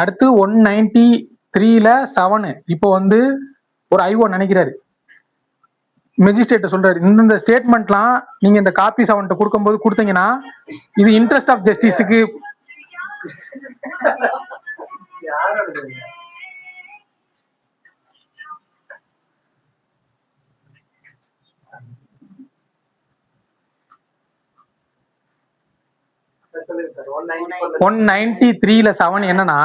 அடுத்து 193ல 7 இப்போ வந்து ஒரு ஐஓ நினைக்கிறாரு, மெஜிஸ்ட்ரேட் சொல்றாரு இந்த ஸ்டேட்மெண்ட்லாம் நீங்க இந்த காப்பீஸ் அவன்கிட்ட கொடுக்கும்போது கொடுத்தீங்கன்னா இது இன்ட்ரெஸ்ட் ஆஃப் ஜஸ்டிஸுக்கு சொல்லுங்க சார் 193ல 7 என்னன்னா,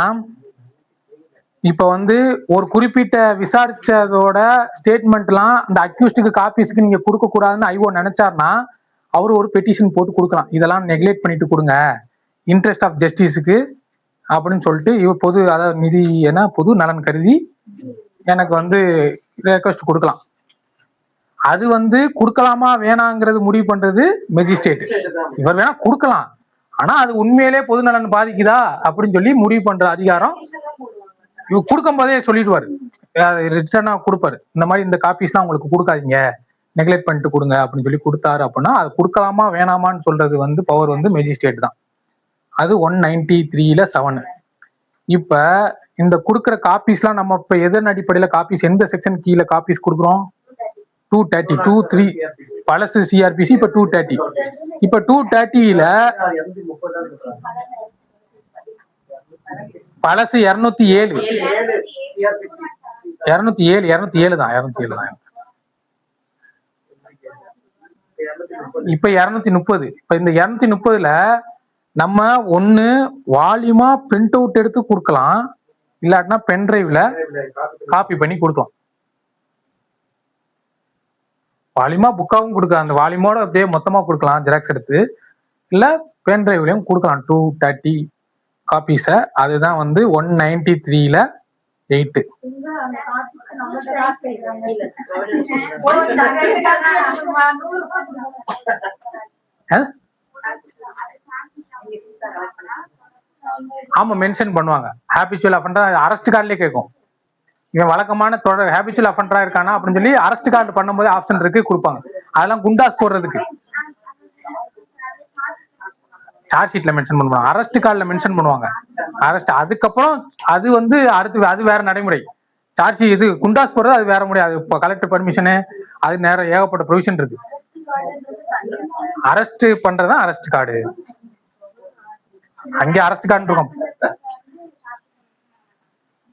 இப்ப வந்து ஒரு குறிப்பிட்ட விசாரிச்சதோட ஸ்டேட்மெண்ட்லாம் அந்த அக்யூஸ்டுக்கு காப்பீஸ்க்கு நீங்க கொடுக்க கூடாதுன்னு ஐஓ நினைச்சாருன்னா அவர் ஒரு பெட்டிஷன் போட்டு கொடுக்கலாம். இதெல்லாம் நெக்லெக்ட் பண்ணிட்டு கொடுங்க இன்ட்ரெஸ்ட் ஆஃப் ஜஸ்டிஸுக்கு அப்படின்னு சொல்லிட்டு பொது அதாவது நிதி என்ன பொது நலன் கருதி எனக்கு வந்து ரெக்வஸ்ட் கொடுக்கலாம். அது வந்து கொடுக்கலாமா வேணாங்கிறது முடிவு பண்றது மெஜிஸ்ட்ரேட். இவர் வேணா கொடுக்கலாம், ஆனா அது உண்மையிலே பொது நலன் பாதிக்குதா அப்படின்னு சொல்லி முடிவு பண்ற அதிகாரம் இவர் கொடுக்கும் போதே சொல்லிடுவாரு, ரிட்டர்னா கொடுப்பாரு. இந்த மாதிரி இந்த காப்பீஸ்லாம் உங்களுக்கு கொடுக்காதீங்க, நெக்லெக்ட் பண்ணிட்டு கொடுங்க அப்படின்னு சொல்லி கொடுத்தாரு அப்படின்னா அது கொடுக்கலாமா வேணாமான்னு சொல்றது வந்து பவர் வந்து மெஜிஸ்ட்ரேட் தான். அது 193ல 7. இப்ப இந்த கொடுக்குற காப்பீஸ்லாம் நம்ம இப்ப எதன் அடிப்படையில காப்பீஸ் எந்த செக்ஷன் கீழே காப்பீஸ் கொடுக்குறோம்? 230 23 பழசு சிஆர்பிசி இப்ப 230. இப்ப 230ல பழசு 207 தான். இப்ப 230. இப்ப இந்த 230ல நம்ம ஒண்ணு வால்யூமா பிரிண்ட் அவுட் எடுத்து கொடுக்கலாம், இல்லாட்டினா பென் டிரைவ்ல காப்பி பண்ணி கொடுக்கலாம். வால்யூமா புக்காவும் கொடுக்கலாம், அந்த வால்யூமோட அப்படியே மொத்தமா கொடுக்கலாம் ஜெராக்ஸ் எடுத்து, இல்ல பென் டிரைவ்லயும் கொடுக்கலாம் 230 காப்பீஸ. அதுதான் வந்து 193ல 8. ஆமா மென்ஷன் பண்ணுவாங்க. ஹேபிச்சுவல் அஃபெண்டரா அரெஸ்ட் கார்டுலயே கேட்கும், இவன் வழக்கமான தொடர் ஹேபிச்சுவல் அஃபெண்டரா இருக்கானா அப்படின்னு சொல்லி அரெஸ்ட் கார்டு பண்ணும்போது ஆப்ஷன் இருக்கு கொடுப்பாங்க. அதெல்லாம் குண்டாஸ் போடுறதுக்கு சார்ஜ் ஷீட்ல மென்ஷன் பண்ணுவாங்க, அரெஸ்ட் கார்டுல மென்ஷன் பண்ணுவாங்க. அரெஸ்ட் அதுக்கப்புறம் அது வந்து அடுத்து அது வேற நடைமுறை. சார்ஜ் இது குண்டாஸ் போடுறது அது வேற முடியாது. இப்போ கலெக்டர் பர்மிஷனு அது நேரம் ஏகப்பட்ட ப்ரொவிஷன் இருக்கு. அரெஸ்ட் பண்றதுதான் அரெஸ்ட் கார்டு. அங்கே அரெஸ்ட் கார்டு இருக்கும்,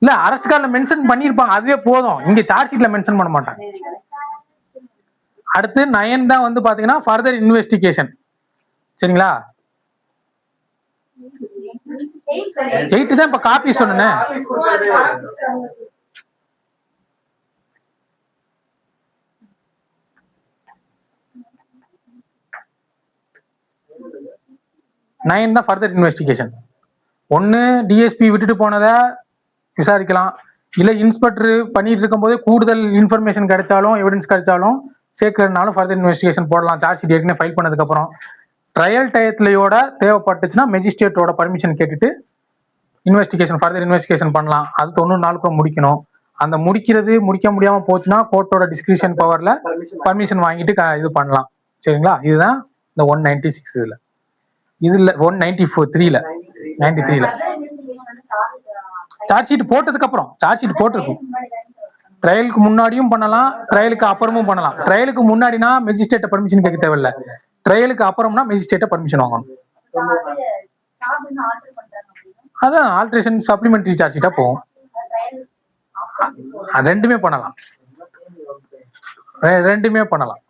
இல்ல அரெஸ்ட் கார்டுல மென்ஷன் பண்ணிருப்பாங்க, அதுவே போதும். இங்க சார்ஜ் ஷீட்ல மென்ஷன் பண்ண மாட்டாங்க. அடுத்து 9 தான் வந்து பாத்தீங்கன்னா ஃபர்தர் இன்வெஸ்டிகேஷன். சரிங்களா? 8 தான் இப்ப காப்பி சொன்னேன். நைன் தான் ஃபர்தர் இன்வெஸ்டிகேஷன். ஒன்னு டிஎஸ்பி விட்டுட்டு போனதை விசாரிக்கலாம், இல்ல இன்ஸ்பெக்டர் பண்ணிட்டு இருக்கும் போதே கூடுதல் இன்ஃபர்மேஷன் கிடைச்சாலும் எவிடன்ஸ் கிடைச்சாலும் சேர்க்கறதுனாலும் ஃபர்தர் இன்வெஸ்டிகேஷன் போடலாம். சார்ஜ் ஷீட் ஏற்கனவே ஃபைல் பண்ணதுக்கு அப்புறம் ட்ரையல் டயத்துலயோட தேவைப்பட்டுச்சுன்னா மெஜிஸ்ட்ரேட்டோட பர்மிஷன் கேட்டுட்டு இன்வெஸ்டிகேஷன் ஃபர்தர் இன்வெஸ்டிகேஷன் பண்ணலாம். அது 90 நாளுக்குள்ள முடிக்கணும். அந்த முடிக்க முடியாம போச்சுன்னா கோர்ட்டோட டிஸ்கிரிஷன் பவர்ல பர்மிஷன் வாங்கிட்டு இது பண்ணலாம். சரிங்களா? இதுதான் இந்த 196 இதுல 193ல சார்ஜ் ஷீட் போட்டதுக்கு அப்புறம் சார்ஜ் ஷீட் போட்டிருக்கும். ட்ரையலுக்கு முன்னாடியும் பண்ணலாம், ட்ரையலுக்கு அப்புறமும் பண்ணலாம். ட்ரையலுக்கு முன்னாடினா மெஜிஸ்ட்ரேட்ட பர்மிஷன் கேட்க தேவையில்லை, ட்ரையலுக்கு அப்புறம்னா மெஜிஸ்ட்ரேட்ட பர்மிஷன் வாங்கணும். அதான் ஆல்ட்ரேஷன் சப்ளிமெண்டரி சார்ஜ் ஷீட்டா போகும். ரெண்டுமே பண்ணலாம், ரெண்டுமே பண்ணலாம்.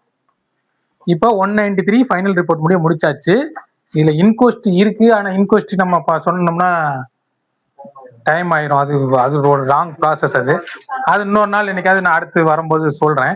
இப்போ 193 ஃபைனல் ரிப்போர்ட் முடிச்சாச்சு. இதுல இன்கொஸ்ட் இருக்கு, ஆனா இன்கொஸ்ட் நம்ம சொன்னோம்னா டைம் ஆயிரும். அது ஒரு லாங் ப்ராசஸ். அது இன்னொரு நாள் என்னைக்காவது நான் அடுத்து வரும்போது சொல்றேன்.